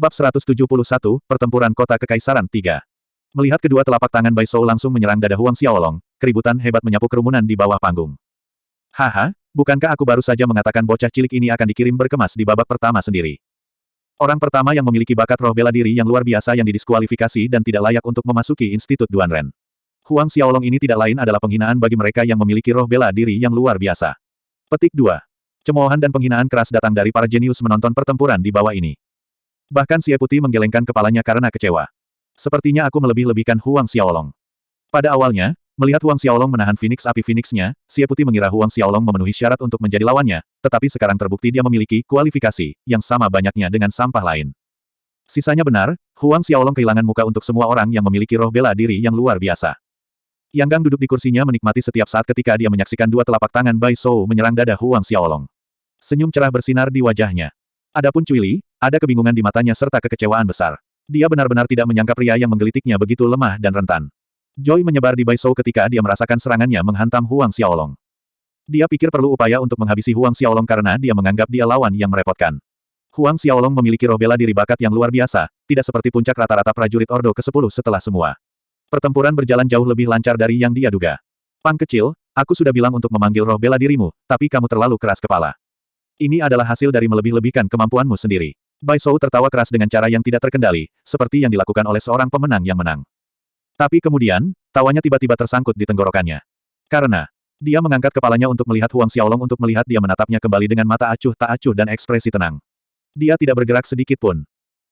Bab 171, Pertempuran Kota Kekaisaran 3. Melihat kedua telapak tangan Bai Shou langsung menyerang dada Huang Xiaolong, keributan hebat menyapu kerumunan di bawah panggung. Haha, bukankah aku baru saja mengatakan bocah cilik ini akan dikirim berkemas di babak pertama sendiri? Orang pertama yang memiliki bakat roh bela diri yang luar biasa yang didiskualifikasi dan tidak layak untuk memasuki Institut Duanren. Huang Xiaolong ini tidak lain adalah penghinaan bagi mereka yang memiliki roh bela diri yang luar biasa. Petik 2. Cemoohan dan penghinaan keras datang dari para jenius menonton pertempuran di bawah ini. Bahkan Xie Putih menggelengkan kepalanya karena kecewa. Sepertinya aku melebih-lebihkan Huang Xiaolong. Pada awalnya, melihat Huang Xiaolong menahan Phoenix api Phoenix-nya, Xie Putih mengira Huang Xiaolong memenuhi syarat untuk menjadi lawannya, tetapi sekarang terbukti dia memiliki kualifikasi yang sama banyaknya dengan sampah lain. Sisanya benar, Huang Xiaolong kehilangan muka untuk semua orang yang memiliki roh bela diri yang luar biasa. Yang Gang duduk di kursinya menikmati setiap saat ketika dia menyaksikan dua telapak tangan Bai Shou menyerang dada Huang Xiaolong. Senyum cerah bersinar di wajahnya. Adapun Cui Li, ada kebingungan di matanya serta kekecewaan besar. Dia benar-benar tidak menyangka pria yang menggelitiknya begitu lemah dan rentan. Joy menyebar di Bai Shou ketika dia merasakan serangannya menghantam Huang Xiaolong. Dia pikir perlu upaya untuk menghabisi Huang Xiaolong karena dia menganggap dia lawan yang merepotkan. Huang Xiaolong memiliki roh bela diri bakat yang luar biasa, tidak seperti puncak rata-rata prajurit Ordo ke-10 setelah semua. Pertempuran berjalan jauh lebih lancar dari yang dia duga. Pang kecil, aku sudah bilang untuk memanggil roh bela dirimu, tapi kamu terlalu keras kepala. Ini adalah hasil dari melebih-lebihkan kemampuanmu sendiri. Bai Shou tertawa keras dengan cara yang tidak terkendali, seperti yang dilakukan oleh seorang pemenang yang menang. Tapi kemudian, tawanya tiba-tiba tersangkut di tenggorokannya. Karena, dia mengangkat kepalanya untuk melihat Huang Xiaolong untuk melihat dia menatapnya kembali dengan mata acuh tak acuh dan ekspresi tenang. Dia tidak bergerak sedikit pun.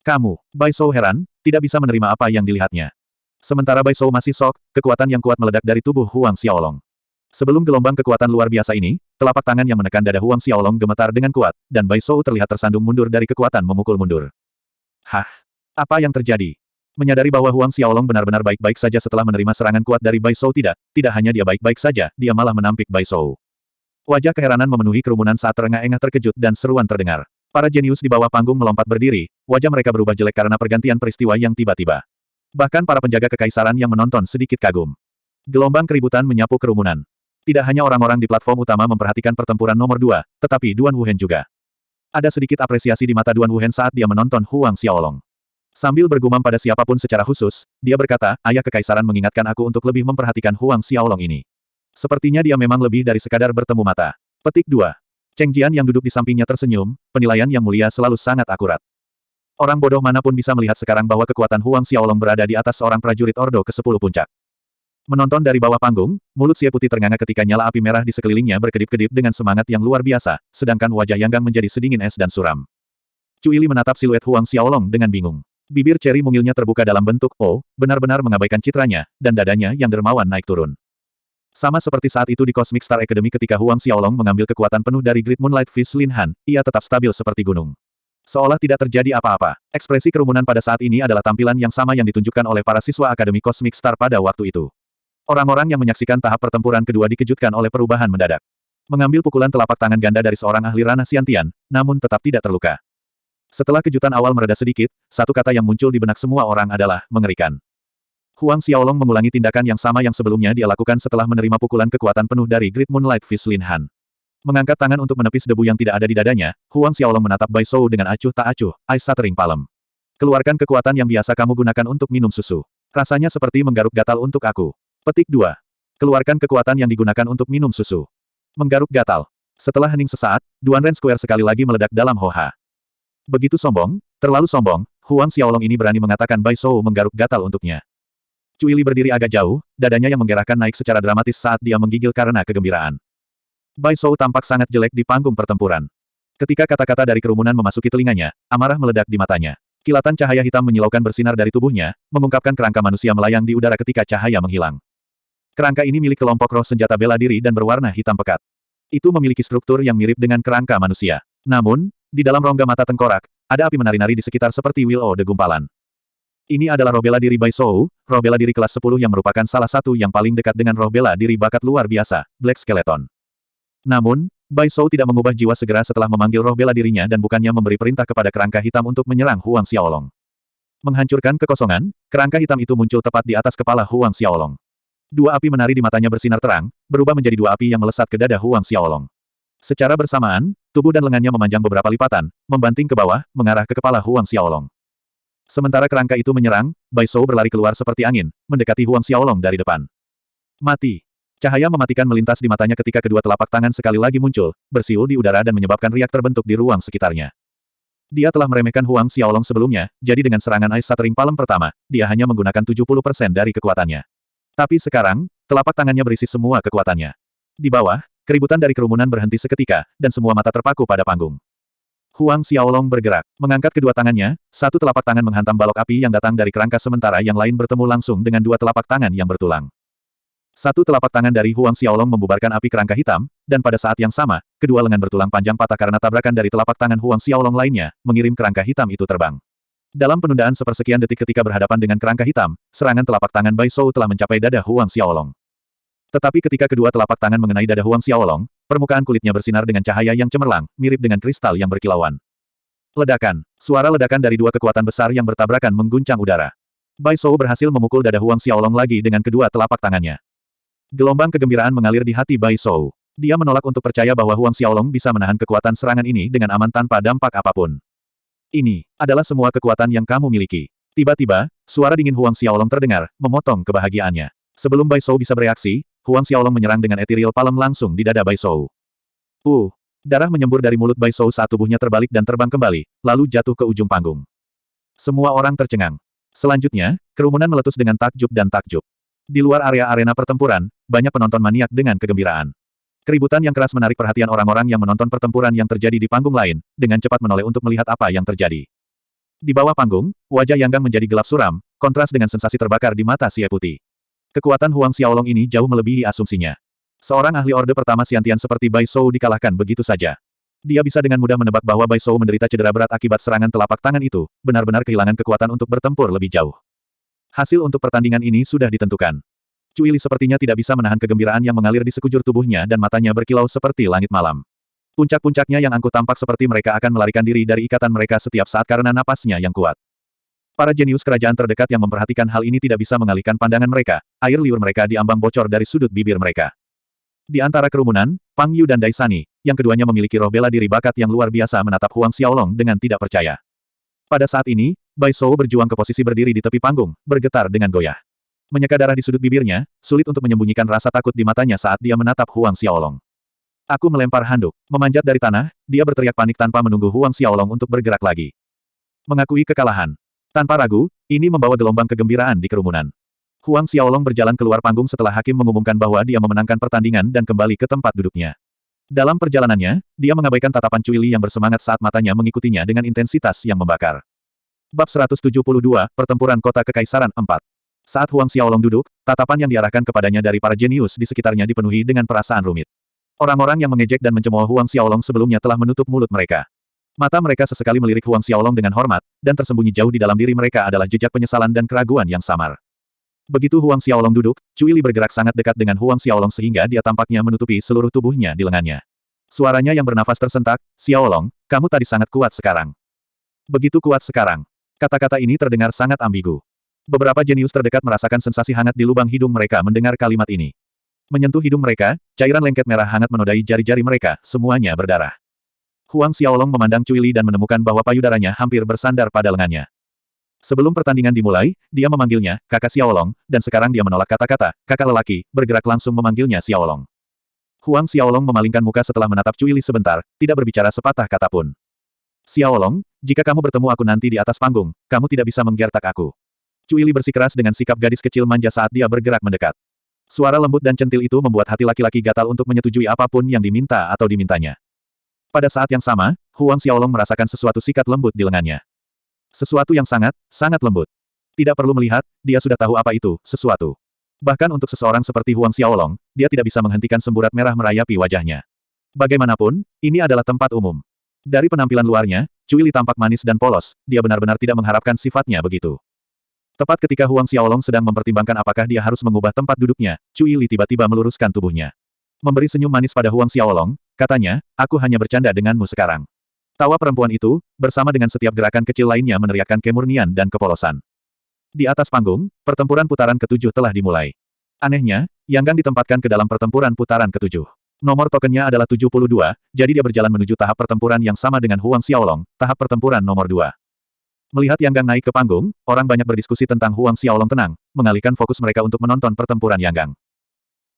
Kamu, Bai Shou heran, tidak bisa menerima apa yang dilihatnya. Sementara Bai Shou masih shock, kekuatan yang kuat meledak dari tubuh Huang Xiaolong. Sebelum gelombang kekuatan luar biasa ini, telapak tangan yang menekan dada Huang Xiaolong gemetar dengan kuat, dan Bai Shou terlihat tersandung mundur dari kekuatan memukul mundur. Hah? Apa yang terjadi? Menyadari bahwa Huang Xiaolong benar-benar baik-baik saja setelah menerima serangan kuat dari Bai Shou tidak hanya dia baik-baik saja, dia malah menampik Bai Shou. Wajah keheranan memenuhi kerumunan saat terengah-engah terkejut dan seruan terdengar. Para jenius di bawah panggung melompat berdiri, wajah mereka berubah jelek karena pergantian peristiwa yang tiba-tiba. Bahkan para penjaga kekaisaran yang menonton sedikit kagum. Gelombang keributan menyapu kerumunan. Tidak hanya orang-orang di platform utama memperhatikan pertempuran nomor 2, tetapi Duan Wuhen juga. Ada sedikit apresiasi di mata Duan Wuhen saat dia menonton Huang Xiaolong. Sambil bergumam pada siapapun secara khusus, dia berkata, ayah kekaisaran mengingatkan aku untuk lebih memperhatikan Huang Xiaolong ini. Sepertinya dia memang lebih dari sekadar bertemu mata. Petik 2. Cheng Jian yang duduk di sampingnya tersenyum, penilaian yang mulia selalu sangat akurat. Orang bodoh manapun bisa melihat sekarang bahwa kekuatan Huang Xiaolong berada di atas seorang prajurit Ordo ke-10 puncak. Menonton dari bawah panggung, mulut Xie Putih ternganga ketika nyala api merah di sekelilingnya berkedip-kedip dengan semangat yang luar biasa, sedangkan wajah Yang Gang menjadi sedingin es dan suram. Cui Li menatap siluet Huang Xiaolong dengan bingung. Bibir ceri mungilnya terbuka dalam bentuk O, benar-benar mengabaikan citranya, dan dadanya yang dermawan naik turun. Sama seperti saat itu di Cosmic Star Academy ketika Huang Xiaolong mengambil kekuatan penuh dari Great Moonlight Fist Lin Han, ia tetap stabil seperti gunung. Seolah tidak terjadi apa-apa. Ekspresi kerumunan pada saat ini adalah tampilan yang sama yang ditunjukkan oleh para siswa Akademi Cosmic Star pada waktu itu. Orang-orang yang menyaksikan tahap pertempuran kedua dikejutkan oleh perubahan mendadak. Mengambil pukulan telapak tangan ganda dari seorang ahli ranah Xiantian, namun tetap tidak terluka. Setelah kejutan awal mereda sedikit, satu kata yang muncul di benak semua orang adalah mengerikan. Huang Xiaolong mengulangi tindakan yang sama yang sebelumnya dia lakukan setelah menerima pukulan kekuatan penuh dari Great Moonlight Fist Lin Han. Mengangkat tangan untuk menepis debu yang tidak ada di dadanya, Huang Xiaolong menatap Bai Shou dengan acuh tak acuh, Ice Shattering Palm. Keluarkan kekuatan yang biasa kamu gunakan untuk minum susu. Rasanya seperti menggaruk gatal untuk aku. Petik 2. Keluarkan kekuatan yang digunakan untuk minum susu. Menggaruk gatal. Setelah hening sesaat, Duanren Square sekali lagi meledak dalam hoha. Begitu sombong, terlalu sombong, Huang Xiaolong ini berani mengatakan Bai Shou menggaruk gatal untuknya. Cui Li berdiri agak jauh, dadanya yang menggerakkan naik secara dramatis saat dia menggigil karena kegembiraan. Bai Shou tampak sangat jelek di panggung pertempuran. Ketika kata-kata dari kerumunan memasuki telinganya, amarah meledak di matanya. Kilatan cahaya hitam menyilaukan bersinar dari tubuhnya, mengungkapkan kerangka manusia melayang di udara ketika cahaya menghilang. Kerangka ini milik kelompok roh senjata bela diri dan berwarna hitam pekat. Itu memiliki struktur yang mirip dengan kerangka manusia. Namun, di dalam rongga mata tengkorak, ada api menari-nari di sekitar seperti Will-O de gumpalan. Ini adalah roh bela diri Bai Shou, roh bela diri kelas 10 yang merupakan salah satu yang paling dekat dengan roh bela diri bakat luar biasa, Black Skeleton. Namun, Bai Shou tidak mengubah jiwa segera setelah memanggil roh bela dirinya dan bukannya memberi perintah kepada kerangka hitam untuk menyerang Huang Xiaolong. Menghancurkan kekosongan, kerangka hitam itu muncul tepat di atas kepala Huang Xiaolong. Dua api menari di matanya bersinar terang, berubah menjadi dua api yang melesat ke dada Huang Xiaolong. Secara bersamaan, tubuh dan lengannya memanjang beberapa lipatan, membanting ke bawah, mengarah ke kepala Huang Xiaolong. Sementara kerangka itu menyerang, Bai Shou berlari keluar seperti angin, mendekati Huang Xiaolong dari depan. Mati. Cahaya mematikan melintas di matanya ketika kedua telapak tangan sekali lagi muncul, bersiul di udara dan menyebabkan riak terbentuk di ruang sekitarnya. Dia telah meremehkan Huang Xiaolong sebelumnya, jadi dengan serangan Ice Shattering Palm pertama, dia hanya menggunakan 70% dari kekuatannya. Tapi sekarang, telapak tangannya berisi semua kekuatannya. Di bawah, keributan dari kerumunan berhenti seketika, dan semua mata terpaku pada panggung. Huang Xiaolong bergerak, mengangkat kedua tangannya, satu telapak tangan menghantam balok api yang datang dari kerangka sementara yang lain bertemu langsung dengan dua telapak tangan yang bertulang. Satu telapak tangan dari Huang Xiaolong membubarkan api kerangka hitam, dan pada saat yang sama, kedua lengan bertulang panjang patah karena tabrakan dari telapak tangan Huang Xiaolong lainnya, mengirim kerangka hitam itu terbang. Dalam penundaan sepersekian detik ketika berhadapan dengan kerangka hitam, serangan telapak tangan Bai Shou telah mencapai dada Huang Xiaolong. Tetapi ketika kedua telapak tangan mengenai dada Huang Xiaolong, permukaan kulitnya bersinar dengan cahaya yang cemerlang, mirip dengan kristal yang berkilauan. Ledakan. Suara ledakan dari dua kekuatan besar yang bertabrakan mengguncang udara. Bai Shou berhasil memukul dada Huang Xiaolong lagi dengan kedua telapak tangannya. Gelombang kegembiraan mengalir di hati Bai Shou. Dia menolak untuk percaya bahwa Huang Xiaolong bisa menahan kekuatan serangan ini dengan aman tanpa dampak apapun. Ini adalah semua kekuatan yang kamu miliki. Tiba-tiba, suara dingin Huang Xiaolong terdengar, memotong kebahagiaannya. Sebelum Bai Shou bisa bereaksi, Huang Xiaolong menyerang dengan Ethereal Palm langsung di dada Bai Shou. Darah menyembur dari mulut Bai Shou saat tubuhnya terbalik dan terbang kembali, lalu jatuh ke ujung panggung. Semua orang tercengang. Selanjutnya, kerumunan meletus dengan takjub dan takjub. Di luar area arena pertempuran, banyak penonton maniak dengan kegembiraan. Keributan yang keras menarik perhatian orang-orang yang menonton pertempuran yang terjadi di panggung lain, dengan cepat menoleh untuk melihat apa yang terjadi. Di bawah panggung, wajah Yang Gang menjadi gelap suram, kontras dengan sensasi terbakar di mata si putih. Kekuatan Huang Xiaolong ini jauh melebihi asumsinya. Seorang ahli orde pertama Xiantian seperti Bai Shou dikalahkan begitu saja. Dia bisa dengan mudah menebak bahwa Bai Shou menderita cedera berat akibat serangan telapak tangan itu, benar-benar kehilangan kekuatan untuk bertempur lebih jauh. Hasil untuk pertandingan ini sudah ditentukan. Cui Li sepertinya tidak bisa menahan kegembiraan yang mengalir di sekujur tubuhnya dan matanya berkilau seperti langit malam. Puncak-puncaknya yang angkuh tampak seperti mereka akan melarikan diri dari ikatan mereka setiap saat karena napasnya yang kuat. Para jenius kerajaan terdekat yang memperhatikan hal ini tidak bisa mengalihkan pandangan mereka, air liur mereka diambang bocor dari sudut bibir mereka. Di antara kerumunan, Pang Yu dan Dai Sani, yang keduanya memiliki roh bela diri bakat yang luar biasa menatap Huang Xiaolong dengan tidak percaya. Pada saat ini, Bai Shou berjuang ke posisi berdiri di tepi panggung, bergetar dengan goyah. Menyeka darah di sudut bibirnya, sulit untuk menyembunyikan rasa takut di matanya saat dia menatap Huang Xiaolong. Aku melempar handuk. Memanjat dari tanah, dia berteriak panik tanpa menunggu Huang Xiaolong untuk bergerak lagi. Mengakui kekalahan. Tanpa ragu, ini membawa gelombang kegembiraan di kerumunan. Huang Xiaolong berjalan keluar panggung setelah hakim mengumumkan bahwa dia memenangkan pertandingan dan kembali ke tempat duduknya. Dalam perjalanannya, dia mengabaikan tatapan Cui Li yang bersemangat saat matanya mengikutinya dengan intensitas yang membakar. Bab 172, Pertempuran Kota Kekaisaran 4. Saat Huang Xiaolong duduk, tatapan yang diarahkan kepadanya dari para jenius di sekitarnya dipenuhi dengan perasaan rumit. Orang-orang yang mengejek dan mencemooh Huang Xiaolong sebelumnya telah menutup mulut mereka. Mata mereka sesekali melirik Huang Xiaolong dengan hormat, dan tersembunyi jauh di dalam diri mereka adalah jejak penyesalan dan keraguan yang samar. Begitu Huang Xiaolong duduk, Cui Li bergerak sangat dekat dengan Huang Xiaolong sehingga dia tampaknya menutupi seluruh tubuhnya di lengannya. Suaranya yang bernafas tersentak, "Xiaolong, kamu tadi sangat kuat sekarang." Begitu kuat sekarang. Kata-kata ini terdengar sangat ambigu. Beberapa jenius terdekat merasakan sensasi hangat di lubang hidung mereka mendengar kalimat ini. Menyentuh hidung mereka, cairan lengket merah hangat menodai jari-jari mereka, semuanya berdarah. Huang Xiaolong memandang Cui Li dan menemukan bahwa payudaranya hampir bersandar pada lengannya. Sebelum pertandingan dimulai, dia memanggilnya, "Kakak Xiaolong," dan sekarang dia menolak kata-kata, "kakak lelaki," bergerak langsung memanggilnya Xiaolong. Huang Xiaolong memalingkan muka setelah menatap Cui Li sebentar, tidak berbicara sepatah kata pun. "Xiaolong, jika kamu bertemu aku nanti di atas panggung, kamu tidak bisa menggertak aku." Cui Li bersikeras dengan sikap gadis kecil manja saat dia bergerak mendekat. Suara lembut dan centil itu membuat hati laki-laki gatal untuk menyetujui apapun yang diminta atau dimintanya. Pada saat yang sama, Huang Xiaolong merasakan sesuatu sikat lembut di lengannya. Sesuatu yang sangat, sangat lembut. Tidak perlu melihat, dia sudah tahu apa itu, sesuatu. Bahkan untuk seseorang seperti Huang Xiaolong, dia tidak bisa menghentikan semburat merah merayapi wajahnya. Bagaimanapun, ini adalah tempat umum. Dari penampilan luarnya, Cui Li tampak manis dan polos, dia benar-benar tidak mengharapkan sifatnya begitu. Tepat ketika Huang Xiaolong sedang mempertimbangkan apakah dia harus mengubah tempat duduknya, Cui Li tiba-tiba meluruskan tubuhnya. Memberi senyum manis pada Huang Xiaolong, katanya, "Aku hanya bercanda denganmu sekarang." Tawa perempuan itu, bersama dengan setiap gerakan kecil lainnya meneriakkan kemurnian dan kepolosan. Di atas panggung, pertempuran putaran ke-7 telah dimulai. Anehnya, Yang Gang ditempatkan ke dalam pertempuran putaran ke-7. Nomor tokennya adalah 72, jadi dia berjalan menuju tahap pertempuran yang sama dengan Huang Xiaolong, tahap pertempuran nomor 2. Melihat Yang Gang naik ke panggung, orang banyak berdiskusi tentang Huang Xiaolong tenang, mengalihkan fokus mereka untuk menonton pertempuran Yang Gang.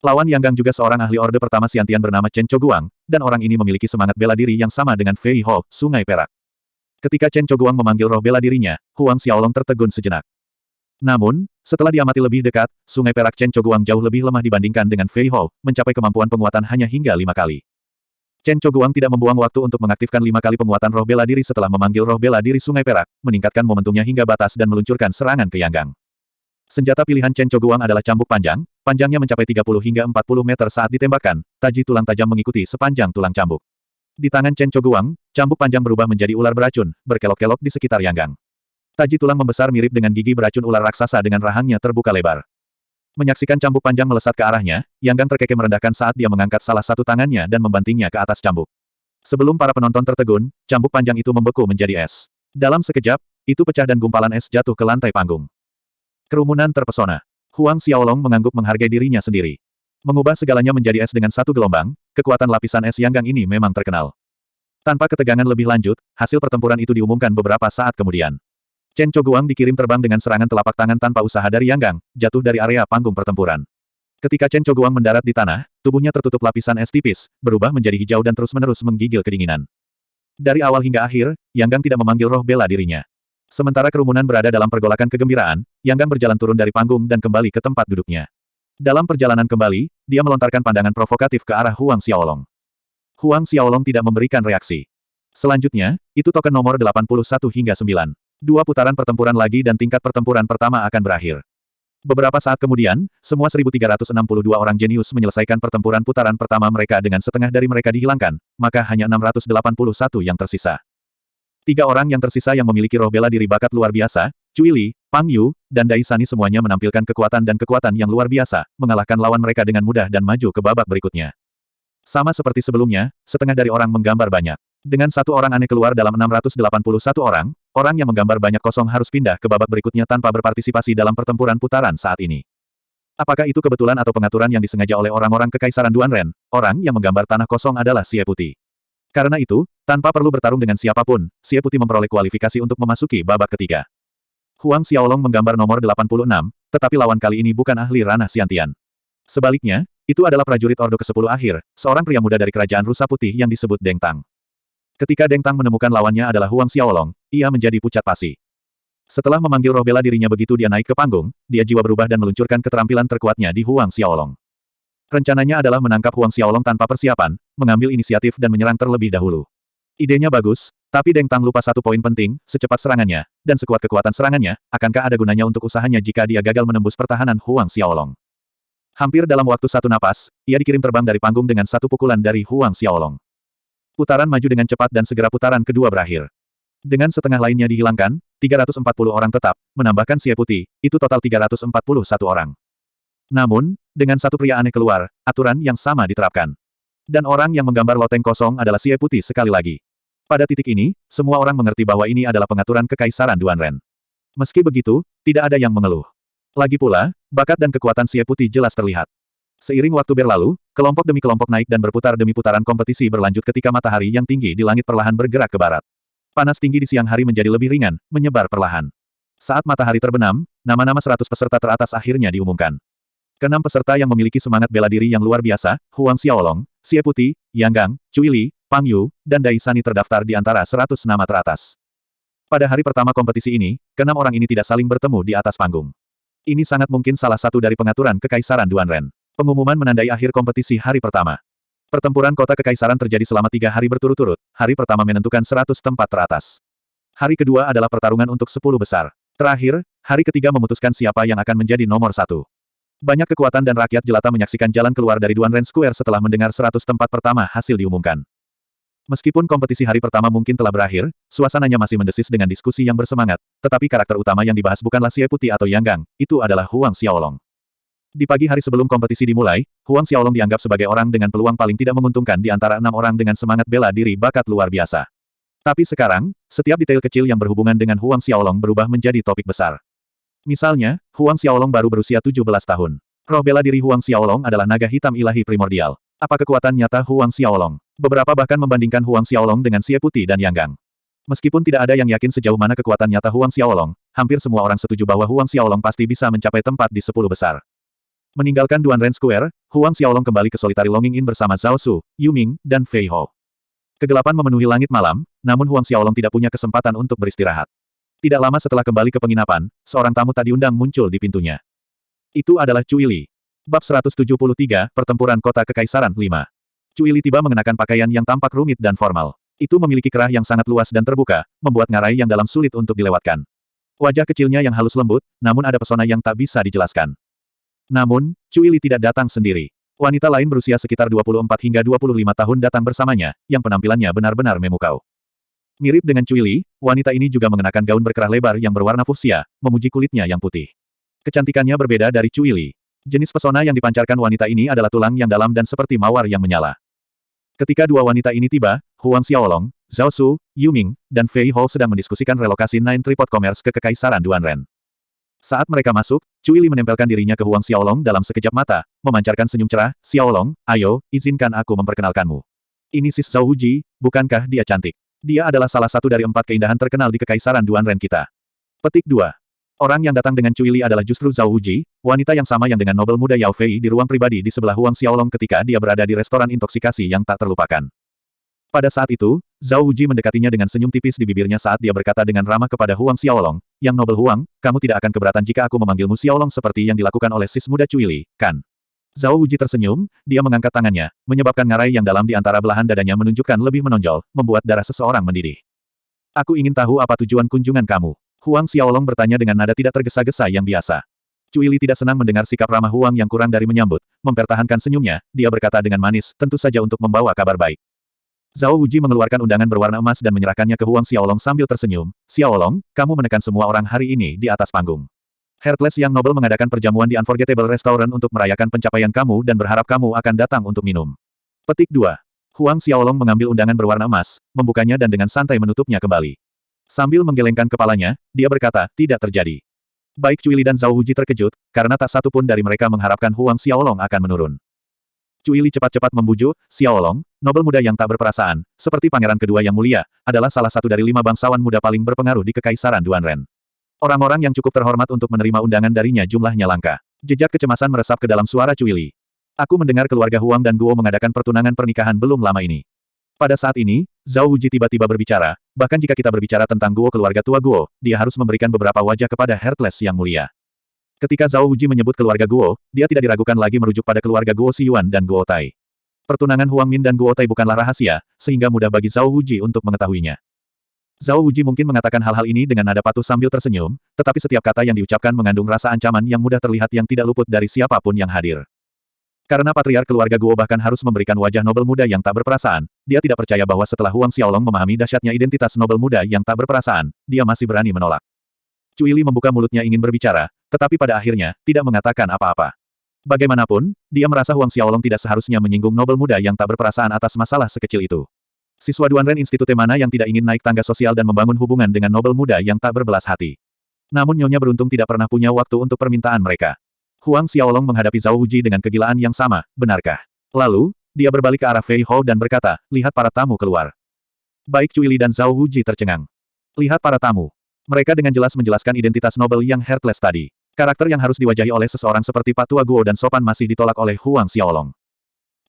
Lawan Yang Gang juga seorang ahli orde pertama Xiantian bernama Chen Choguang, dan orang ini memiliki semangat bela diri yang sama dengan Fei Ho, Sungai Perak. Ketika Chen Choguang memanggil roh bela dirinya, Huang Xiaolong tertegun sejenak. Namun, setelah diamati lebih dekat, Sungai Perak Chen Choguang jauh lebih lemah dibandingkan dengan Fei Ho, mencapai kemampuan penguatan hanya hingga 5 kali. Chen Choguang tidak membuang waktu untuk mengaktifkan 5 kali penguatan roh bela diri setelah memanggil roh bela diri Sungai Perak, meningkatkan momentumnya hingga batas dan meluncurkan serangan ke Yang Gang. Senjata pilihan Chen Choguang adalah cambuk panjang, panjangnya mencapai 30 hingga 40 meter saat ditembakkan, taji tulang tajam mengikuti sepanjang tulang cambuk. Di tangan Chen Choguang, cambuk panjang berubah menjadi ular beracun, berkelok-kelok di sekitar Yang Gang. Taji tulang membesar mirip dengan gigi beracun ular raksasa dengan rahangnya terbuka lebar. Menyaksikan cambuk panjang melesat ke arahnya, Yang Gang terkekeh merendahkan saat dia mengangkat salah satu tangannya dan membantingnya ke atas cambuk. Sebelum para penonton tertegun, cambuk panjang itu membeku menjadi es. Dalam sekejap, itu pecah dan gumpalan es jatuh ke lantai panggung. Kerumunan terpesona. Huang Xiaolong mengangguk menghargai dirinya sendiri. Mengubah segalanya menjadi es dengan satu gelombang, kekuatan lapisan es Yang Gang ini memang terkenal. Tanpa ketegangan lebih lanjut, hasil pertempuran itu diumumkan beberapa saat kemudian. Chen Choguang dikirim terbang dengan serangan telapak tangan tanpa usaha dari Yang Gang, jatuh dari area panggung pertempuran. Ketika Chen Choguang mendarat di tanah, tubuhnya tertutup lapisan es tipis, berubah menjadi hijau dan terus-menerus menggigil kedinginan. Dari awal hingga akhir, Yang Gang tidak memanggil roh bela dirinya. Sementara kerumunan berada dalam pergolakan kegembiraan, Yang Gang berjalan turun dari panggung dan kembali ke tempat duduknya. Dalam perjalanan kembali, dia melontarkan pandangan provokatif ke arah Huang Xiaolong. Huang Xiaolong tidak memberikan reaksi. Selanjutnya, itu token nomor 81 hingga 9. 2 putaran pertempuran lagi dan tingkat pertempuran pertama akan berakhir. Beberapa saat kemudian, semua 1362 orang jenius menyelesaikan pertempuran putaran pertama mereka dengan setengah dari mereka dihilangkan, maka hanya 681 yang tersisa. 3 orang yang tersisa yang memiliki roh bela diri bakat luar biasa, Cui Li, Pang Yu, dan Dai Sani semuanya menampilkan kekuatan dan kekuatan yang luar biasa, mengalahkan lawan mereka dengan mudah dan maju ke babak berikutnya. Sama seperti sebelumnya, setengah dari orang menggambar banyak. Dengan satu orang aneh keluar dalam 681 orang, orang yang menggambar banyak kosong harus pindah ke babak berikutnya tanpa berpartisipasi dalam pertempuran putaran saat ini. Apakah itu kebetulan atau pengaturan yang disengaja oleh orang-orang Kekaisaran Duanren? Orang yang menggambar tanah kosong adalah Xie Putih. Karena itu, tanpa perlu bertarung dengan siapapun, Xie Putih memperoleh kualifikasi untuk memasuki babak ketiga. Huang Xiaolong menggambar nomor 86, tetapi lawan kali ini bukan ahli ranah Xiantian. Sebaliknya, itu adalah prajurit Ordo ke-10 akhir, seorang pria muda dari kerajaan Rusa Putih yang disebut Deng Tang. Ketika Deng Tang menemukan lawannya adalah Huang Xiaolong, ia menjadi pucat pasi. Setelah memanggil roh bela dirinya begitu dia naik ke panggung, dia jiwa berubah dan meluncurkan keterampilan terkuatnya di Huang Xiaolong. Rencananya adalah menangkap Huang Xiaolong tanpa persiapan, mengambil inisiatif dan menyerang terlebih dahulu. Idenya bagus, tapi Deng Tang lupa satu poin penting, secepat serangannya, dan sekuat kekuatan serangannya, akankah ada gunanya untuk usahanya jika dia gagal menembus pertahanan Huang Xiaolong. Hampir dalam waktu satu napas, ia dikirim terbang dari panggung dengan satu pukulan dari Huang Xiaolong. Putaran maju dengan cepat dan segera putaran kedua berakhir. Dengan setengah lainnya dihilangkan, 340 orang tetap, menambahkan Xie Putih, itu total 341 orang. Namun, dengan satu pria aneh keluar, aturan yang sama diterapkan. Dan orang yang menggambar loteng kosong adalah Xie Putih sekali lagi. Pada titik ini, semua orang mengerti bahwa ini adalah pengaturan Kekaisaran Duanren. Meski begitu, tidak ada yang mengeluh. Lagi pula, bakat dan kekuatan Xie Putih jelas terlihat. Seiring waktu berlalu, kelompok demi kelompok naik dan berputar demi putaran kompetisi berlanjut ketika matahari yang tinggi di langit perlahan bergerak ke barat. Panas tinggi di siang hari menjadi lebih ringan, menyebar perlahan. Saat matahari terbenam, nama-nama 100 peserta teratas akhirnya diumumkan. Keenam peserta yang memiliki semangat bela diri yang luar biasa, Huang Xiaolong, Xie Putih, Yang Gang, Cui Li, Pang Yu, dan Dai Sani terdaftar di antara 100 nama teratas. Pada hari pertama kompetisi ini, keenam orang ini tidak saling bertemu di atas panggung. Ini sangat mungkin salah satu dari pengaturan Kekaisaran Duanren. Pengumuman menandai akhir kompetisi hari pertama. Pertempuran kota kekaisaran terjadi selama 3 hari berturut-turut, hari pertama menentukan 100 tempat teratas. Hari kedua adalah pertarungan untuk 10 besar. Terakhir, hari ketiga memutuskan siapa yang akan menjadi nomor 1. Banyak kekuatan dan rakyat jelata menyaksikan jalan keluar dari Duanren Square setelah mendengar 100 tempat pertama hasil diumumkan. Meskipun kompetisi hari pertama mungkin telah berakhir, suasananya masih mendesis dengan diskusi yang bersemangat, tetapi karakter utama yang dibahas bukanlah Xie Putih atau Yang Gang, itu adalah Huang Xiaolong. Di pagi hari sebelum kompetisi dimulai, Huang Xiaolong dianggap sebagai orang dengan peluang paling tidak menguntungkan di antara 6 orang dengan semangat bela diri bakat luar biasa. Tapi sekarang, setiap detail kecil yang berhubungan dengan Huang Xiaolong berubah menjadi topik besar. Misalnya, Huang Xiaolong baru berusia 17 tahun. Roh bela diri Huang Xiaolong adalah naga hitam ilahi primordial. Apa kekuatan nyata Huang Xiaolong? Beberapa bahkan membandingkan Huang Xiaolong dengan Xie Putih dan Yang Gang. Meskipun tidak ada yang yakin sejauh mana kekuatan nyata Huang Xiaolong, hampir semua orang setuju bahwa Huang Xiaolong pasti bisa mencapai tempat di 10 besar. Meninggalkan Duan Ren Square, Huang Xiaolong kembali ke Solitary Longing Inn bersama Zhao Su, Yu Ming, dan Fei Hou. Kegelapan memenuhi langit malam, namun Huang Xiaolong tidak punya kesempatan untuk beristirahat. Tidak lama setelah kembali ke penginapan, seorang tamu tak diundang muncul di pintunya. Itu adalah Cui Li. Bab 173, Pertempuran Kota Kekaisaran 5. Cui Li tiba mengenakan pakaian yang tampak rumit dan formal. Itu memiliki kerah yang sangat luas dan terbuka, membuat ngarai yang dalam sulit untuk dilewatkan. Wajah kecilnya yang halus lembut, namun ada pesona yang tak bisa dijelaskan. Namun, Cui Li tidak datang sendiri. Wanita lain berusia sekitar 24 hingga 25 tahun datang bersamanya, yang penampilannya benar-benar memukau. Mirip dengan Cui Li, wanita ini juga mengenakan gaun berkerah lebar yang berwarna fuchsia, memuji kulitnya yang putih. Kecantikannya berbeda dari Cui Li. Jenis pesona yang dipancarkan wanita ini adalah tulang yang dalam dan seperti mawar yang menyala. Ketika dua wanita ini tiba, Huang Xiaolong, Zhao Su, Yu Ming, dan Fei Hou sedang mendiskusikan relokasi Nine Tripod Commerce ke Kekaisaran Duan Ren. Saat mereka masuk, Cui Li menempelkan dirinya ke Huang Xiaolong dalam sekejap mata, memancarkan senyum cerah. Xiaolong, ayo, izinkan aku memperkenalkanmu. Ini Sis Zhao Huji, bukankah dia cantik? Dia adalah salah satu dari 4 keindahan terkenal di Kekaisaran Duan Ren kita. Petik 2. Orang yang datang dengan Cui Li adalah justru Zhao Huji, wanita yang sama yang dengan nobel muda Yao Fei di ruang pribadi di sebelah Huang Xiaolong ketika dia berada di restoran intoksikasi yang tak terlupakan. Pada saat itu, Zhao Huji mendekatinya dengan senyum tipis di bibirnya saat dia berkata dengan ramah kepada Huang Xiaolong, "Yang nobel Huang, kamu tidak akan keberatan jika aku memanggilmu Xiaolong seperti yang dilakukan oleh sis muda Cui Li, kan?" Zhao Huji tersenyum, dia mengangkat tangannya, menyebabkan ngarai yang dalam di antara belahan dadanya menunjukkan lebih menonjol, membuat darah seseorang mendidih. "Aku ingin tahu apa tujuan kunjungan kamu?" Huang Xiaolong bertanya dengan nada tidak tergesa-gesa yang biasa. Cui Li tidak senang mendengar sikap ramah Huang yang kurang dari menyambut, mempertahankan senyumnya, dia berkata dengan manis, tentu saja untuk membawa kabar baik. Zhao Huji mengeluarkan undangan berwarna emas dan menyerahkannya ke Huang Xiaolong sambil tersenyum. "Xiaolong, kamu menekan semua orang hari ini di atas panggung. Heartless yang Noble mengadakan perjamuan di Unforgettable Restaurant untuk merayakan pencapaian kamu dan berharap kamu akan datang untuk minum." Petik 2. Huang Xiaolong mengambil undangan berwarna emas, membukanya dan dengan santai menutupnya kembali. Sambil menggelengkan kepalanya, dia berkata, "Tidak terjadi." Baik Cui Li dan Zhao Huji terkejut, karena tak satu pun dari mereka mengharapkan Huang Xiaolong akan menurun. Cui Li cepat-cepat membujuk, "Xiaolong, nobel muda yang tak berperasaan, seperti pangeran kedua yang mulia, adalah salah satu dari 5 bangsawan muda paling berpengaruh di Kekaisaran Duan Ren. Orang-orang yang cukup terhormat untuk menerima undangan darinya jumlahnya langka." Jejak kecemasan meresap ke dalam suara Cui Li. "Aku mendengar keluarga Huang dan Guo mengadakan pertunangan pernikahan belum lama ini. Pada saat ini, Zhao Huji tiba-tiba berbicara, bahkan jika kita berbicara tentang Guo keluarga tua Guo, dia harus memberikan beberapa wajah kepada Heartless yang mulia." Ketika Zhao Huji menyebut keluarga Guo, dia tidak diragukan lagi merujuk pada keluarga Guo Xiyuan dan Guo Tai. Pertunangan Huang Min dan Guo Tai bukanlah rahasia, sehingga mudah bagi Zhao Huji untuk mengetahuinya. Zhao Huji mungkin mengatakan hal-hal ini dengan nada patuh sambil tersenyum, tetapi setiap kata yang diucapkan mengandung rasa ancaman yang mudah terlihat yang tidak luput dari siapapun yang hadir. Karena patriark keluarga Guo bahkan harus memberikan wajah nobel muda yang tak berperasaan, dia tidak percaya bahwa setelah Huang Xiaolong memahami dahsyatnya identitas nobel muda yang tak berperasaan, dia masih berani menolak. Cui Li membuka mulutnya ingin berbicara, tetapi pada akhirnya, tidak mengatakan apa-apa. Bagaimanapun, dia merasa Huang Xiaolong tidak seharusnya menyinggung nobel muda yang tak berperasaan atas masalah sekecil itu. Siswa Duan Ren Institute mana yang tidak ingin naik tangga sosial dan membangun hubungan dengan nobel muda yang tak berbelas hati. Namun Nyonya beruntung tidak pernah punya waktu untuk permintaan mereka. Huang Xiaolong menghadapi Zhao Huji dengan kegilaan yang sama, benarkah? Lalu, dia berbalik ke arah Fei Hou dan berkata, "Lihat para tamu keluar." Baik Cui Li dan Zhao Huji tercengang. Lihat para tamu. Mereka dengan jelas menjelaskan identitas nobel yang Heartless tadi. Karakter yang harus diwajahi oleh seseorang seperti Patua Guo dan sopan masih ditolak oleh Huang Xiaolong.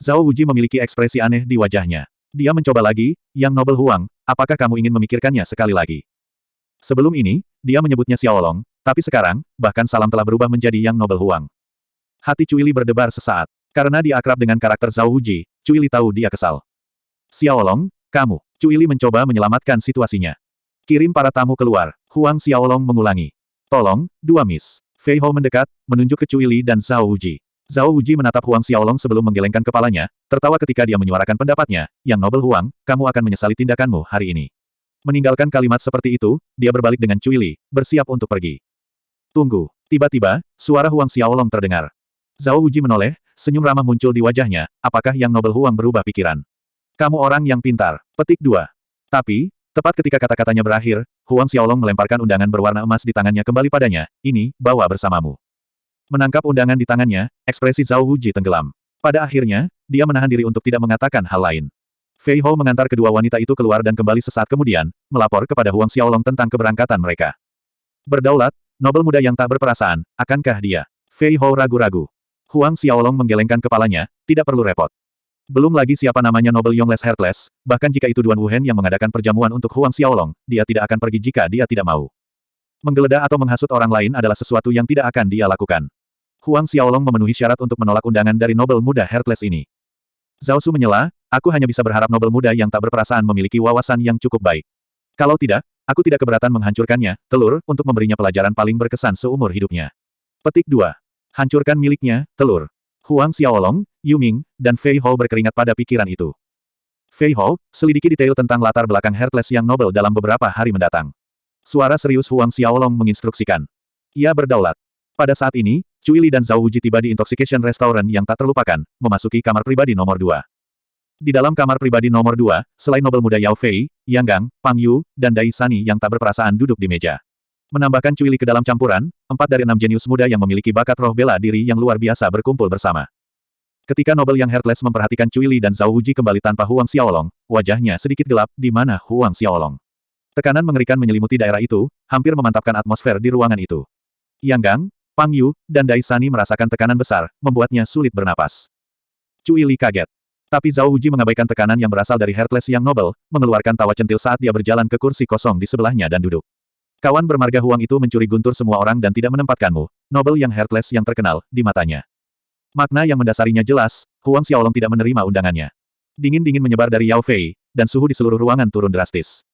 Zhao Huji memiliki ekspresi aneh di wajahnya. Dia mencoba lagi, "Yang nobel Huang, apakah kamu ingin memikirkannya sekali lagi?" Sebelum ini, dia menyebutnya Xiaolong, tapi sekarang, bahkan salam telah berubah menjadi Yang nobel Huang. Hati Cui Li berdebar sesaat. Karena dia akrab dengan karakter Zhao Huji, Cui Li tahu dia kesal. "Xiaolong, kamu." Cui Li mencoba menyelamatkan situasinya. "Kirim para tamu keluar." Huang Xiaolong mengulangi. "Tolong, 2 Miss." Fei Hou mendekat, menunjuk ke Cui Li dan Zhao Huji. Zhao Huji menatap Huang Xiaolong sebelum menggelengkan kepalanya, tertawa ketika dia menyuarakan pendapatnya, "Yang nobel Huang, kamu akan menyesali tindakanmu hari ini." Meninggalkan kalimat seperti itu, dia berbalik dengan Cui Li, bersiap untuk pergi. "Tunggu." Tiba-tiba, suara Huang Xiaolong terdengar. Zhao Huji menoleh, senyum ramah muncul di wajahnya, "Apakah Yang nobel Huang berubah pikiran? Kamu orang yang pintar." Petik 2. Tapi, tepat ketika kata-katanya berakhir, Huang Xiaolong melemparkan undangan berwarna emas di tangannya kembali padanya, "Ini, bawa bersamamu." Menangkap undangan di tangannya, ekspresi Zhao Huji tenggelam. Pada akhirnya, dia menahan diri untuk tidak mengatakan hal lain. Fei Hou mengantar kedua wanita itu keluar dan kembali sesaat kemudian, melapor kepada Huang Xiaolong tentang keberangkatan mereka. Berdaulat, nobel muda yang tak berperasaan, akankah dia? Fei Hou ragu-ragu. Huang Xiaolong menggelengkan kepalanya, tidak perlu repot. Belum lagi siapa namanya Nobel Yongless Heartless, bahkan jika itu Duan Wuhen yang mengadakan perjamuan untuk Huang Xiaolong, dia tidak akan pergi jika dia tidak mau. Menggeledah atau menghasut orang lain adalah sesuatu yang tidak akan dia lakukan. Huang Xiaolong memenuhi syarat untuk menolak undangan dari Nobel muda Heartless ini. Zhao Su menyela, aku hanya bisa berharap Nobel muda yang tak berperasaan memiliki wawasan yang cukup baik. Kalau tidak, aku tidak keberatan menghancurkannya, telur, untuk memberinya pelajaran paling berkesan seumur hidupnya. Petik 2. Hancurkan miliknya, telur. Huang Xiaolong, Yu Ming, dan Fei Hou berkeringat pada pikiran itu. Fei Hou, selidiki detail tentang latar belakang Heartless yang Nobel dalam beberapa hari mendatang. Suara serius Huang Xiaolong menginstruksikan. Ia berdaulat. Pada saat ini, Cui Li dan Zhao Wuji tiba di Intoxication Restaurant yang tak terlupakan, memasuki kamar pribadi nomor 2. Di dalam kamar pribadi nomor 2, selain Nobel muda Yao Fei, Yang Gang, Pang Yu, dan Dai Sani yang tak berperasaan duduk di meja. Menambahkan Cui Li ke dalam campuran, 4 dari 6 jenius muda yang memiliki bakat roh bela diri yang luar biasa berkumpul bersama. Ketika Nobel yang Heartless memperhatikan Cui Li dan Zhao Wuji kembali tanpa Huang Xiaolong, wajahnya sedikit gelap, di mana Huang Xiaolong. Tekanan mengerikan menyelimuti daerah itu, hampir memantapkan atmosfer di ruangan itu. Yang Gang, Pang Yu, dan Dai Sani merasakan tekanan besar, membuatnya sulit bernapas. Cui Li kaget. Tapi Zhao Wuji mengabaikan tekanan yang berasal dari Heartless yang Nobel, mengeluarkan tawa centil saat dia berjalan ke kursi kosong di sebelahnya dan duduk. Kawan bermarga Huang itu mencuri guntur semua orang dan tidak menempatkanmu, Nobel yang Heartless yang terkenal, di matanya. Makna yang mendasarinya jelas, Huang Xiaolong tidak menerima undangannya. Dingin-dingin menyebar dari Yao Fei, dan suhu di seluruh ruangan turun drastis.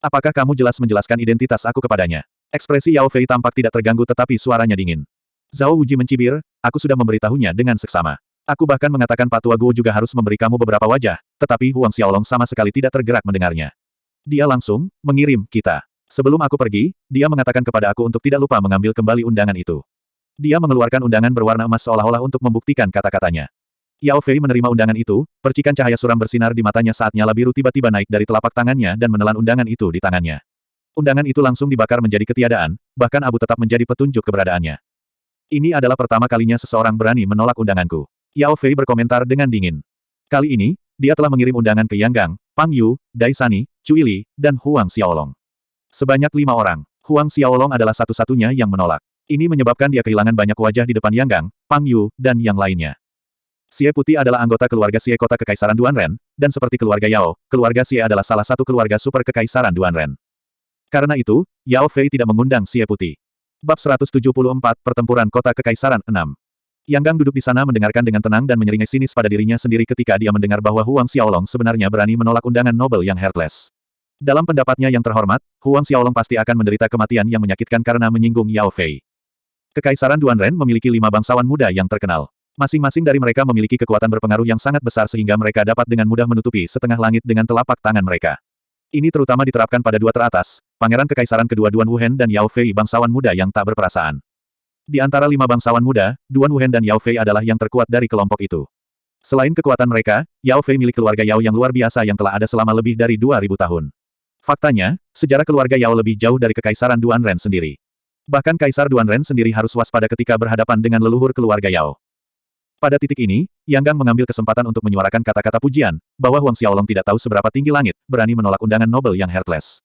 Apakah kamu jelas menjelaskan identitas aku kepadanya? Ekspresi Yao Fei tampak tidak terganggu tetapi suaranya dingin. Zhao Wuji mencibir, aku sudah memberitahunya dengan seksama. Aku bahkan mengatakan Pak Tua Guo juga harus memberi kamu beberapa wajah, tetapi Huang Xiaolong sama sekali tidak tergerak mendengarnya. Dia langsung mengirim kita. Sebelum aku pergi, dia mengatakan kepada aku untuk tidak lupa mengambil kembali undangan itu. Dia mengeluarkan undangan berwarna emas seolah-olah untuk membuktikan kata-katanya. Yao Fei menerima undangan itu, percikan cahaya suram bersinar di matanya saat nyala biru tiba-tiba naik dari telapak tangannya dan menelan undangan itu di tangannya. Undangan itu langsung dibakar menjadi ketiadaan, bahkan abu tetap menjadi petunjuk keberadaannya. Ini adalah pertama kalinya seseorang berani menolak undanganku. Yao Fei berkomentar dengan dingin. Kali ini, dia telah mengirim undangan ke Yang Gang, Pang Yu, Dai Sani, Cui Li, dan Huang Xiaolong. Sebanyak 5 orang. Huang Xiaolong adalah satu-satunya yang menolak. Ini menyebabkan dia kehilangan banyak wajah di depan Yang Gang, Pang Yu, dan yang lainnya. Xie Putih adalah anggota keluarga Xie Kota Kekaisaran Duanren, dan seperti keluarga Yao, keluarga Xie adalah salah satu keluarga super Kekaisaran Duanren. Karena itu, Yao Fei tidak mengundang Xie Putih. Bab 174 Pertempuran Kota Kekaisaran 6. Yang Gang duduk di sana mendengarkan dengan tenang dan menyeringai sinis pada dirinya sendiri ketika dia mendengar bahwa Huang Xiaolong sebenarnya berani menolak undangan Nobel yang Heartless. Dalam pendapatnya yang terhormat, Huang Xiaolong pasti akan menderita kematian yang menyakitkan karena menyinggung Yao Fei. Kekaisaran Duanren memiliki 5 bangsawan muda yang terkenal. Masing-masing dari mereka memiliki kekuatan berpengaruh yang sangat besar sehingga mereka dapat dengan mudah menutupi setengah langit dengan telapak tangan mereka. Ini terutama diterapkan pada dua teratas, Pangeran Kekaisaran kedua Duan Wuhen dan Yao Fei bangsawan muda yang tak berperasaan. Di antara 5 bangsawan muda, Duan Wuhen dan Yao Fei adalah yang terkuat dari kelompok itu. Selain kekuatan mereka, Yao Fei milik keluarga Yao yang luar biasa yang telah ada selama lebih dari 2000 tahun. Faktanya, sejarah keluarga Yao lebih jauh dari Kekaisaran Duanren sendiri. Bahkan Kaisar Duanren sendiri harus waspada ketika berhadapan dengan leluhur keluarga Yao. Pada titik ini, Yang Gang mengambil kesempatan untuk menyuarakan kata-kata pujian, bahwa Huang Xiaolong tidak tahu seberapa tinggi langit, berani menolak undangan Nobel yang Heartless.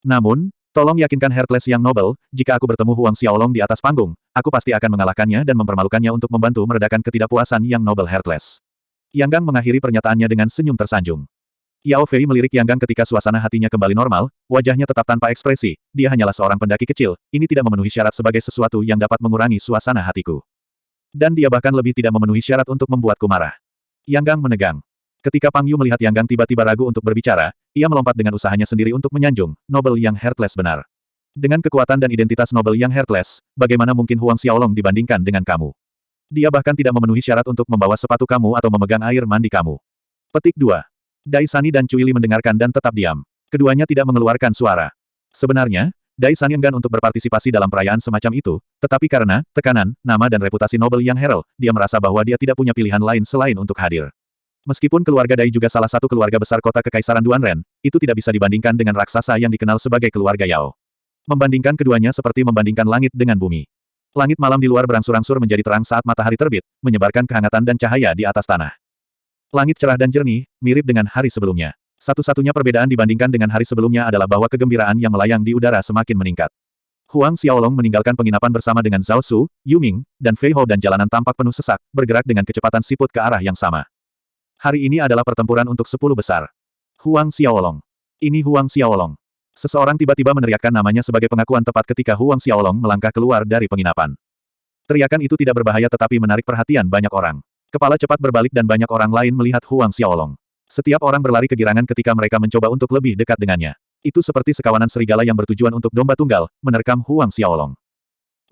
Namun, tolong yakinkan Heartless yang Nobel, jika aku bertemu Huang Xiaolong di atas panggung, aku pasti akan mengalahkannya dan mempermalukannya untuk membantu meredakan ketidakpuasan yang Nobel Heartless. Yang Gang mengakhiri pernyataannya dengan senyum tersanjung. Yao Fei melirik Yang Gang ketika suasana hatinya kembali normal, wajahnya tetap tanpa ekspresi, dia hanyalah seorang pendaki kecil, ini tidak memenuhi syarat sebagai sesuatu yang dapat mengurangi suasana hatiku. Dan dia bahkan lebih tidak memenuhi syarat untuk membuatku marah. Yang Gang menegang. Ketika Pang Yu melihat Yang Gang tiba-tiba ragu untuk berbicara, ia melompat dengan usahanya sendiri untuk menyanjung, Nobel yang Heartless benar. Dengan kekuatan dan identitas Nobel yang Heartless, bagaimana mungkin Huang Xiaolong dibandingkan dengan kamu? Dia bahkan tidak memenuhi syarat untuk membawa sepatu kamu atau memegang air mandi kamu. Petik 2. Dai Sani dan Cui Li mendengarkan dan tetap diam. Keduanya tidak mengeluarkan suara. Sebenarnya, Dai Sani enggan untuk berpartisipasi dalam perayaan semacam itu, tetapi karena tekanan, nama dan reputasi Nobel yang Herald, dia merasa bahwa dia tidak punya pilihan lain selain untuk hadir. Meskipun keluarga Dai juga salah satu keluarga besar kota Kekaisaran Duanren, itu tidak bisa dibandingkan dengan raksasa yang dikenal sebagai keluarga Yao. Membandingkan keduanya seperti membandingkan langit dengan bumi. Langit malam di luar berangsur-angsur menjadi terang saat matahari terbit, menyebarkan kehangatan dan cahaya di atas tanah. Langit cerah dan jernih, mirip dengan hari sebelumnya. Satu-satunya perbedaan dibandingkan dengan hari sebelumnya adalah bahwa kegembiraan yang melayang di udara semakin meningkat. Huang Xiaolong meninggalkan penginapan bersama dengan Zhao Su, Yu Ming, dan Fei Hou dan jalanan tampak penuh sesak, bergerak dengan kecepatan siput ke arah yang sama. Hari ini adalah pertempuran untuk 10 besar. Huang Xiaolong. Ini Huang Xiaolong. Seseorang tiba-tiba meneriakkan namanya sebagai pengakuan tepat ketika Huang Xiaolong melangkah keluar dari penginapan. Teriakan itu tidak berbahaya tetapi menarik perhatian banyak orang. Kepala cepat berbalik dan banyak orang lain melihat Huang Xiaolong. Setiap orang berlari kegirangan ketika mereka mencoba untuk lebih dekat dengannya. Itu seperti sekawanan serigala yang bertujuan untuk domba tunggal, menerkam Huang Xiaolong.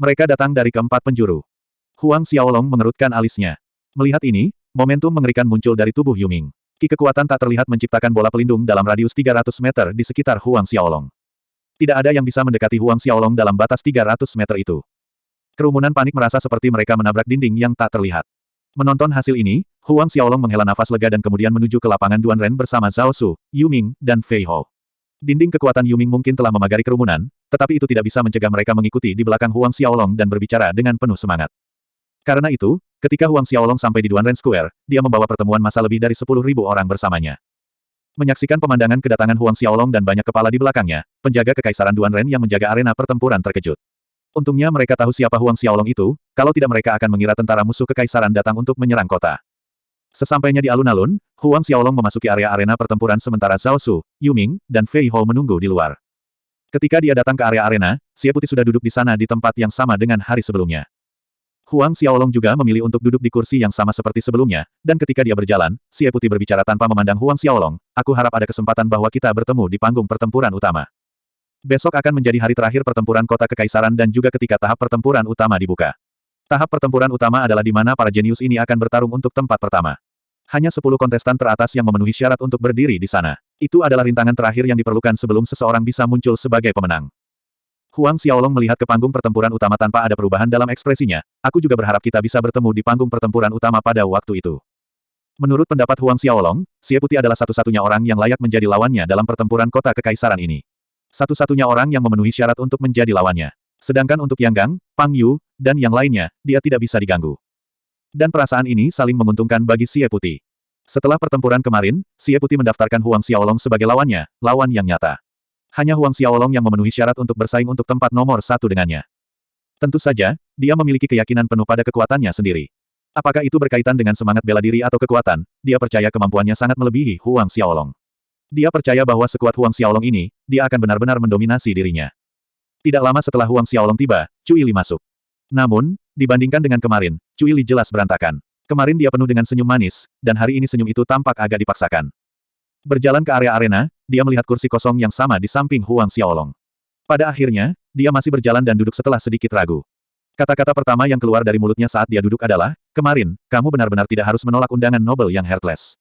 Mereka datang dari keempat penjuru. Huang Xiaolong mengerutkan alisnya. Melihat ini, momentum mengerikan muncul dari tubuh Yu Ming. Ki kekuatan tak terlihat menciptakan bola pelindung dalam radius 300 meter di sekitar Huang Xiaolong. Tidak ada yang bisa mendekati Huang Xiaolong dalam batas 300 meter itu. Kerumunan panik merasa seperti mereka menabrak dinding yang tak terlihat. Menonton hasil ini, Huang Xiaolong menghela nafas lega dan kemudian menuju ke lapangan Duan Ren bersama Zhao Su, Yu Ming, dan Fei Hou. Dinding kekuatan Yu Ming mungkin telah memagari kerumunan, tetapi itu tidak bisa mencegah mereka mengikuti di belakang Huang Xiaolong dan berbicara dengan penuh semangat. Karena itu, ketika Huang Xiaolong sampai di Duan Ren Square, dia membawa pertemuan massa lebih dari 10.000 orang bersamanya. Menyaksikan pemandangan kedatangan Huang Xiaolong dan banyak kepala di belakangnya, penjaga kekaisaran Duan Ren yang menjaga arena pertempuran terkejut. Untungnya mereka tahu siapa Huang Xiaolong itu, kalau tidak mereka akan mengira tentara musuh kekaisaran datang untuk menyerang kota. Sesampainya di alun-alun, Huang Xiaolong memasuki area arena pertempuran sementara Zhao Su, Yu Ming, dan Fei Hou menunggu di luar. Ketika dia datang ke area arena, Xie Putih sudah duduk di sana di tempat yang sama dengan hari sebelumnya. Huang Xiaolong juga memilih untuk duduk di kursi yang sama seperti sebelumnya, dan ketika dia berjalan, Xie Putih berbicara tanpa memandang Huang Xiaolong, "Aku harap ada kesempatan bahwa kita bertemu di panggung pertempuran utama. Besok akan menjadi hari terakhir pertempuran kota kekaisaran dan juga ketika tahap pertempuran utama dibuka. Tahap pertempuran utama adalah di mana para jenius ini akan bertarung untuk tempat pertama. Hanya 10 kontestan teratas yang memenuhi syarat untuk berdiri di sana. Itu adalah rintangan terakhir yang diperlukan sebelum seseorang bisa muncul sebagai pemenang." Huang Xiaolong melihat ke panggung pertempuran utama tanpa ada perubahan dalam ekspresinya. "Aku juga berharap kita bisa bertemu di panggung pertempuran utama pada waktu itu." Menurut pendapat Huang Xiaolong, Xie Putih adalah satu-satunya orang yang layak menjadi lawannya dalam pertempuran kota kekaisaran ini. Satu-satunya orang yang memenuhi syarat untuk menjadi lawannya. Sedangkan untuk Yang Gang, Pang Yu, dan yang lainnya, dia tidak bisa diganggu. Dan perasaan ini saling menguntungkan bagi Xie Putih. Setelah pertempuran kemarin, Xie Putih mendaftarkan Huang Xiaolong sebagai lawannya, lawan yang nyata. Hanya Huang Xiaolong yang memenuhi syarat untuk bersaing untuk tempat nomor 1 dengannya. Tentu saja, dia memiliki keyakinan penuh pada kekuatannya sendiri. Apakah itu berkaitan dengan semangat bela diri atau kekuatan, dia percaya kemampuannya sangat melebihi Huang Xiaolong. Dia percaya bahwa sekuat Huang Xiaolong ini, dia akan benar-benar mendominasi dirinya. Tidak lama setelah Huang Xiaolong tiba, Cui Li masuk. Namun, dibandingkan dengan kemarin, Cui Li jelas berantakan. Kemarin dia penuh dengan senyum manis, dan hari ini senyum itu tampak agak dipaksakan. Berjalan ke area arena, dia melihat kursi kosong yang sama di samping Huang Xiaolong. Pada akhirnya, dia masih berjalan dan duduk setelah sedikit ragu. Kata-kata pertama yang keluar dari mulutnya saat dia duduk adalah, "Kemarin, kamu benar-benar tidak harus menolak undangan Nobel yang heartless."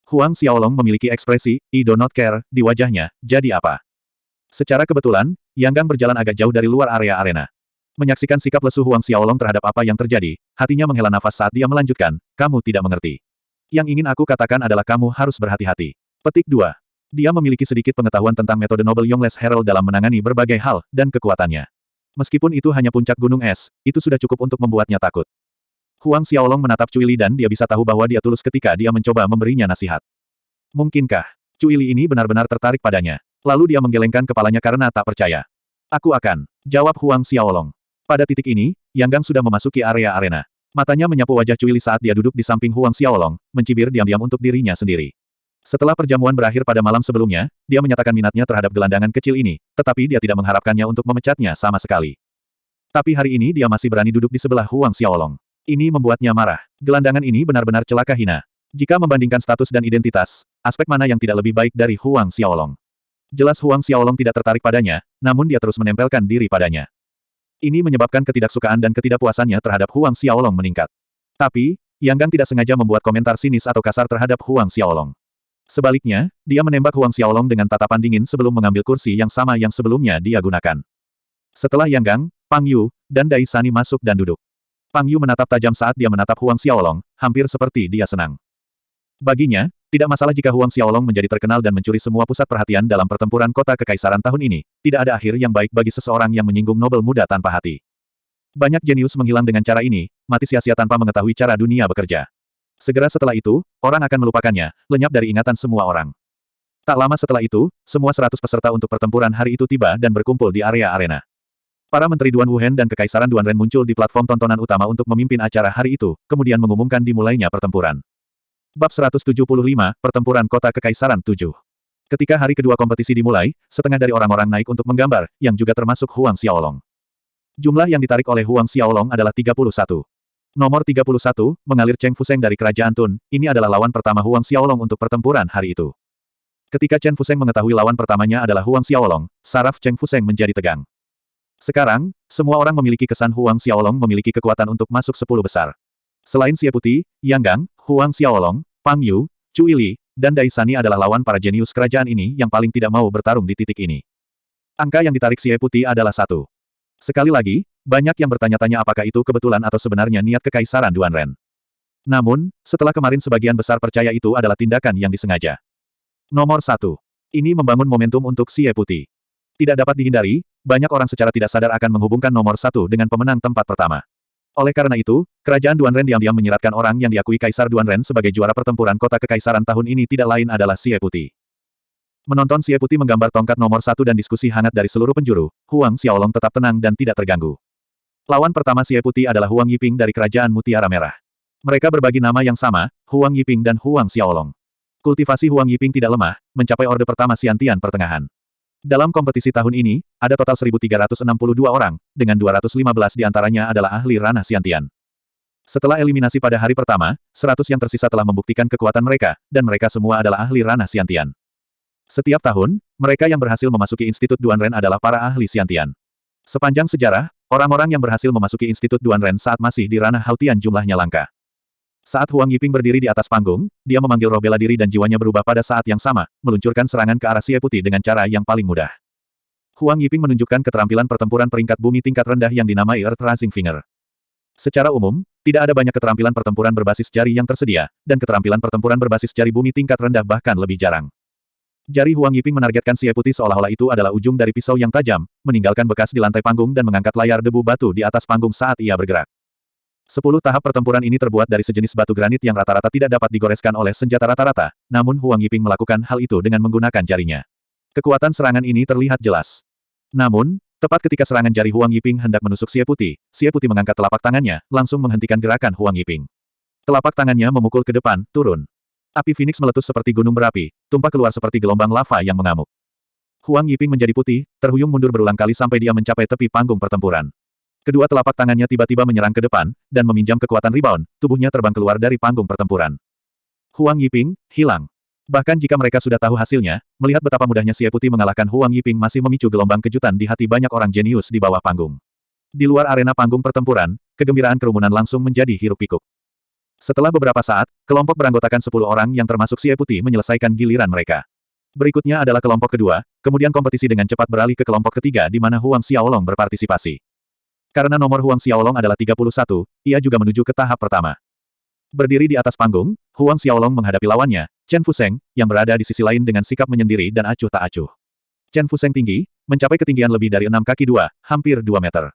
Huang Xiaolong memiliki ekspresi, "I do not care," di wajahnya, jadi apa? Secara kebetulan, Yang Gang berjalan agak jauh dari luar area arena. Menyaksikan sikap lesu Huang Xiaolong terhadap apa yang terjadi, hatinya menghela nafas saat dia melanjutkan, "Kamu tidak mengerti. Yang ingin aku katakan adalah kamu harus berhati-hati." Petik 2. Dia memiliki sedikit pengetahuan tentang metode Nobel Yongless Herald dalam menangani berbagai hal, dan kekuatannya. Meskipun itu hanya puncak gunung es, itu sudah cukup untuk membuatnya takut. Huang Xiaolong menatap Cui Li dan dia bisa tahu bahwa dia tulus ketika dia mencoba memberinya nasihat. Mungkinkah Cui Li ini benar-benar tertarik padanya? Lalu dia menggelengkan kepalanya karena tak percaya. "Aku akan," jawab Huang Xiaolong. Pada titik ini, Yang Gang sudah memasuki area arena. Matanya menyapu wajah Cui Li saat dia duduk di samping Huang Xiaolong, mencibir diam-diam untuk dirinya sendiri. Setelah perjamuan berakhir pada malam sebelumnya, dia menyatakan minatnya terhadap gelandangan kecil ini, tetapi dia tidak mengharapkannya untuk memecatnya sama sekali. Tapi hari ini dia masih berani duduk di sebelah Huang Xiaolong. Ini membuatnya marah. Gelandangan ini benar-benar celaka hina. Jika membandingkan status dan identitas, aspek mana yang tidak lebih baik dari Huang Xiaolong? Jelas Huang Xiaolong tidak tertarik padanya, namun dia terus menempelkan diri padanya. Ini menyebabkan ketidaksukaan dan ketidakpuasannya terhadap Huang Xiaolong meningkat. Tapi, Yang Gang tidak sengaja membuat komentar sinis atau kasar terhadap Huang Xiaolong. Sebaliknya, dia menembak Huang Xiaolong dengan tatapan dingin sebelum mengambil kursi yang sama yang sebelumnya dia gunakan. Setelah Yang Gang, Pang Yu, dan Dai Sani masuk dan duduk. Pang Yu menatap tajam saat dia menatap Huang Xiaolong, hampir seperti dia senang. Baginya, tidak masalah jika Huang Xiaolong menjadi terkenal dan mencuri semua pusat perhatian dalam pertempuran kota kekaisaran tahun ini, tidak ada akhir yang baik bagi seseorang yang menyinggung Nobel muda tanpa hati. Banyak jenius menghilang dengan cara ini, mati sia-sia tanpa mengetahui cara dunia bekerja. Segera setelah itu, orang akan melupakannya, lenyap dari ingatan semua orang. Tak lama setelah itu, semua 100 peserta untuk pertempuran hari itu tiba dan berkumpul di area arena. Para Menteri Duan Wuhen dan Kekaisaran Duanren muncul di platform tontonan utama untuk memimpin acara hari itu, kemudian mengumumkan dimulainya pertempuran. Bab 175, Pertempuran Kota Kekaisaran 7. Ketika hari kedua kompetisi dimulai, setengah dari orang-orang naik untuk menggambar, yang juga termasuk Huang Xiaolong. Jumlah yang ditarik oleh Huang Xiaolong adalah 31. Nomor 31, mengalir Cheng Fuseng dari Kerajaan Tun, ini adalah lawan pertama Huang Xiaolong untuk pertempuran hari itu. Ketika Chen Fuseng mengetahui lawan pertamanya adalah Huang Xiaolong, saraf Cheng Fuseng menjadi tegang. Sekarang, semua orang memiliki kesan Huang Xiaolong memiliki kekuatan untuk masuk 10 besar. Selain Xie Putih, Yang Gang, Huang Xiaolong, Pang Yu, Chu Ili, dan Dai Sani adalah lawan para jenius kerajaan ini yang paling tidak mau bertarung di titik ini. Angka yang ditarik Xie Putih adalah 1. Sekali lagi, banyak yang bertanya-tanya apakah itu kebetulan atau sebenarnya niat Kekaisaran Duanren. Namun, setelah kemarin sebagian besar percaya itu adalah tindakan yang disengaja. Nomor 1. Ini membangun momentum untuk Xie Putih. Tidak dapat dihindari, banyak orang secara tidak sadar akan menghubungkan nomor 1 dengan pemenang tempat pertama. Oleh karena itu, Kerajaan Duanren diam-diam menyiratkan orang yang diakui Kaisar Duanren sebagai juara pertempuran kota kekaisaran tahun ini tidak lain adalah Xie Putih. Menonton Xie Putih menggambar tongkat nomor 1 dan diskusi hangat dari seluruh penjuru, Huang Xiaolong tetap tenang dan tidak terganggu. Lawan pertama Xie Putih adalah Huang Yiping dari Kerajaan Mutiara Merah. Mereka berbagi nama yang sama, Huang Yiping dan Huang Xiaolong. Kultivasi Huang Yiping tidak lemah, mencapai orde pertama Xiantian pertengahan. Dalam kompetisi tahun ini, ada total 1.362 orang, dengan 215 diantaranya adalah ahli ranah Xiantian. Setelah eliminasi pada hari pertama, 100 yang tersisa telah membuktikan kekuatan mereka, dan mereka semua adalah ahli ranah Xiantian. Setiap tahun, mereka yang berhasil memasuki Institut Duanren adalah para ahli Xiantian. Sepanjang sejarah, orang-orang yang berhasil memasuki Institut Duanren saat masih di ranah Hautian jumlahnya langka. Saat Huang Yiping berdiri di atas panggung, dia memanggil roh bela diri dan jiwanya berubah pada saat yang sama, meluncurkan serangan ke arah Xie Putih dengan cara yang paling mudah. Huang Yiping menunjukkan keterampilan pertempuran peringkat bumi tingkat rendah yang dinamai Earth Rising Finger. Secara umum, tidak ada banyak keterampilan pertempuran berbasis jari yang tersedia, dan keterampilan pertempuran berbasis jari bumi tingkat rendah bahkan lebih jarang. Jari Huang Yiping menargetkan Xie Putih seolah-olah itu adalah ujung dari pisau yang tajam, meninggalkan bekas di lantai panggung dan mengangkat layar debu batu di atas panggung saat ia bergerak. 10 tahap pertempuran ini terbuat dari sejenis batu granit yang rata-rata tidak dapat digoreskan oleh senjata rata-rata, namun Huang Yiping melakukan hal itu dengan menggunakan jarinya. Kekuatan serangan ini terlihat jelas. Namun, tepat ketika serangan jari Huang Yiping hendak menusuk Xie Putih mengangkat telapak tangannya, langsung menghentikan gerakan Huang Yiping. Telapak tangannya memukul ke depan, turun. Api Phoenix meletus seperti gunung berapi, tumpah keluar seperti gelombang lava yang mengamuk. Huang Yiping menjadi putih, terhuyung mundur berulang kali sampai dia mencapai tepi panggung pertempuran. Kedua telapak tangannya tiba-tiba menyerang ke depan, dan meminjam kekuatan rebound, tubuhnya terbang keluar dari panggung pertempuran. Huang Yiping, hilang. Bahkan jika mereka sudah tahu hasilnya, melihat betapa mudahnya Xie Putih mengalahkan Huang Yiping masih memicu gelombang kejutan di hati banyak orang jenius di bawah panggung. Di luar arena panggung pertempuran, kegembiraan kerumunan langsung menjadi hiruk-pikuk. Setelah beberapa saat, kelompok beranggotakan 10 orang yang termasuk Xie Putih menyelesaikan giliran mereka. Berikutnya adalah kelompok kedua, kemudian kompetisi dengan cepat beralih ke kelompok ketiga di mana Huang Xiaolong berpartisipasi. Karena nomor Huang Xiaolong adalah 31, ia juga menuju ke tahap pertama. Berdiri di atas panggung, Huang Xiaolong menghadapi lawannya, Chen Fuseng, yang berada di sisi lain dengan sikap menyendiri dan acuh tak acuh. Chen Fuseng tinggi, mencapai ketinggian lebih dari 6 kaki 2, hampir 2 meter.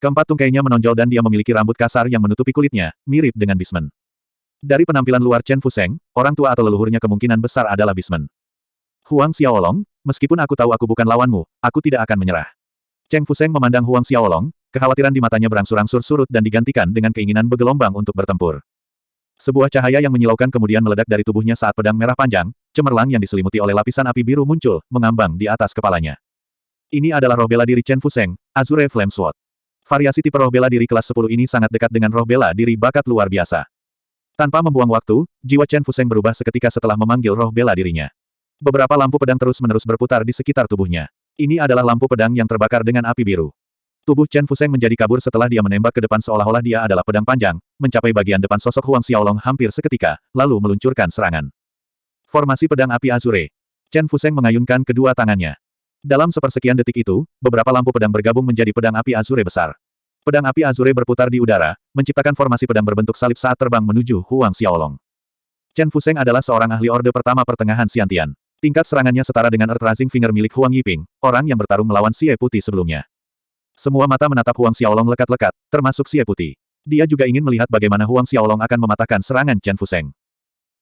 Keempat tungkainya menonjol dan dia memiliki rambut kasar yang menutupi kulitnya, mirip dengan Bismen. Dari penampilan luar Chen Fuseng, orang tua atau leluhurnya kemungkinan besar adalah Bismen. Huang Xiaolong, meskipun aku tahu aku bukan lawanmu, aku tidak akan menyerah. Cheng Fuseng memandang Huang Xiaolong, kekhawatiran di matanya berangsur-angsur surut dan digantikan dengan keinginan bergelombang untuk bertempur. Sebuah cahaya yang menyilaukan kemudian meledak dari tubuhnya saat pedang merah panjang, cemerlang yang diselimuti oleh lapisan api biru muncul, mengambang di atas kepalanya. Ini adalah roh bela diri Chen Fuseng, Azure Flame Sword. Variasi tipe roh bela diri kelas 10 ini sangat dekat dengan roh bela diri bakat luar biasa. Tanpa membuang waktu, jiwa Chen Fuseng berubah seketika setelah memanggil roh bela dirinya. Beberapa lampu pedang terus-menerus berputar di sekitar tubuhnya. Ini adalah lampu pedang yang terbakar dengan api biru. Tubuh Chen Fuseng menjadi kabur setelah dia menembak ke depan seolah-olah dia adalah pedang panjang, mencapai bagian depan sosok Huang Xiaolong hampir seketika, lalu meluncurkan serangan. Formasi pedang api Azure. Chen Fuseng mengayunkan kedua tangannya. Dalam sepersekian detik itu, beberapa lampu pedang bergabung menjadi pedang api Azure besar. Pedang api Azure berputar di udara, menciptakan formasi pedang berbentuk salib saat terbang menuju Huang Xiaolong. Chen Fuseng adalah seorang ahli orde pertama pertengahan Xiantian. Tingkat serangannya setara dengan Earth Rising Finger milik Huang Yiping, orang yang bertarung melawan Xie Putih sebelumnya. Semua mata menatap Huang Xiaolong lekat-lekat, termasuk Xie Putih. Dia juga ingin melihat bagaimana Huang Xiaolong akan mematahkan serangan Chen Fuseng.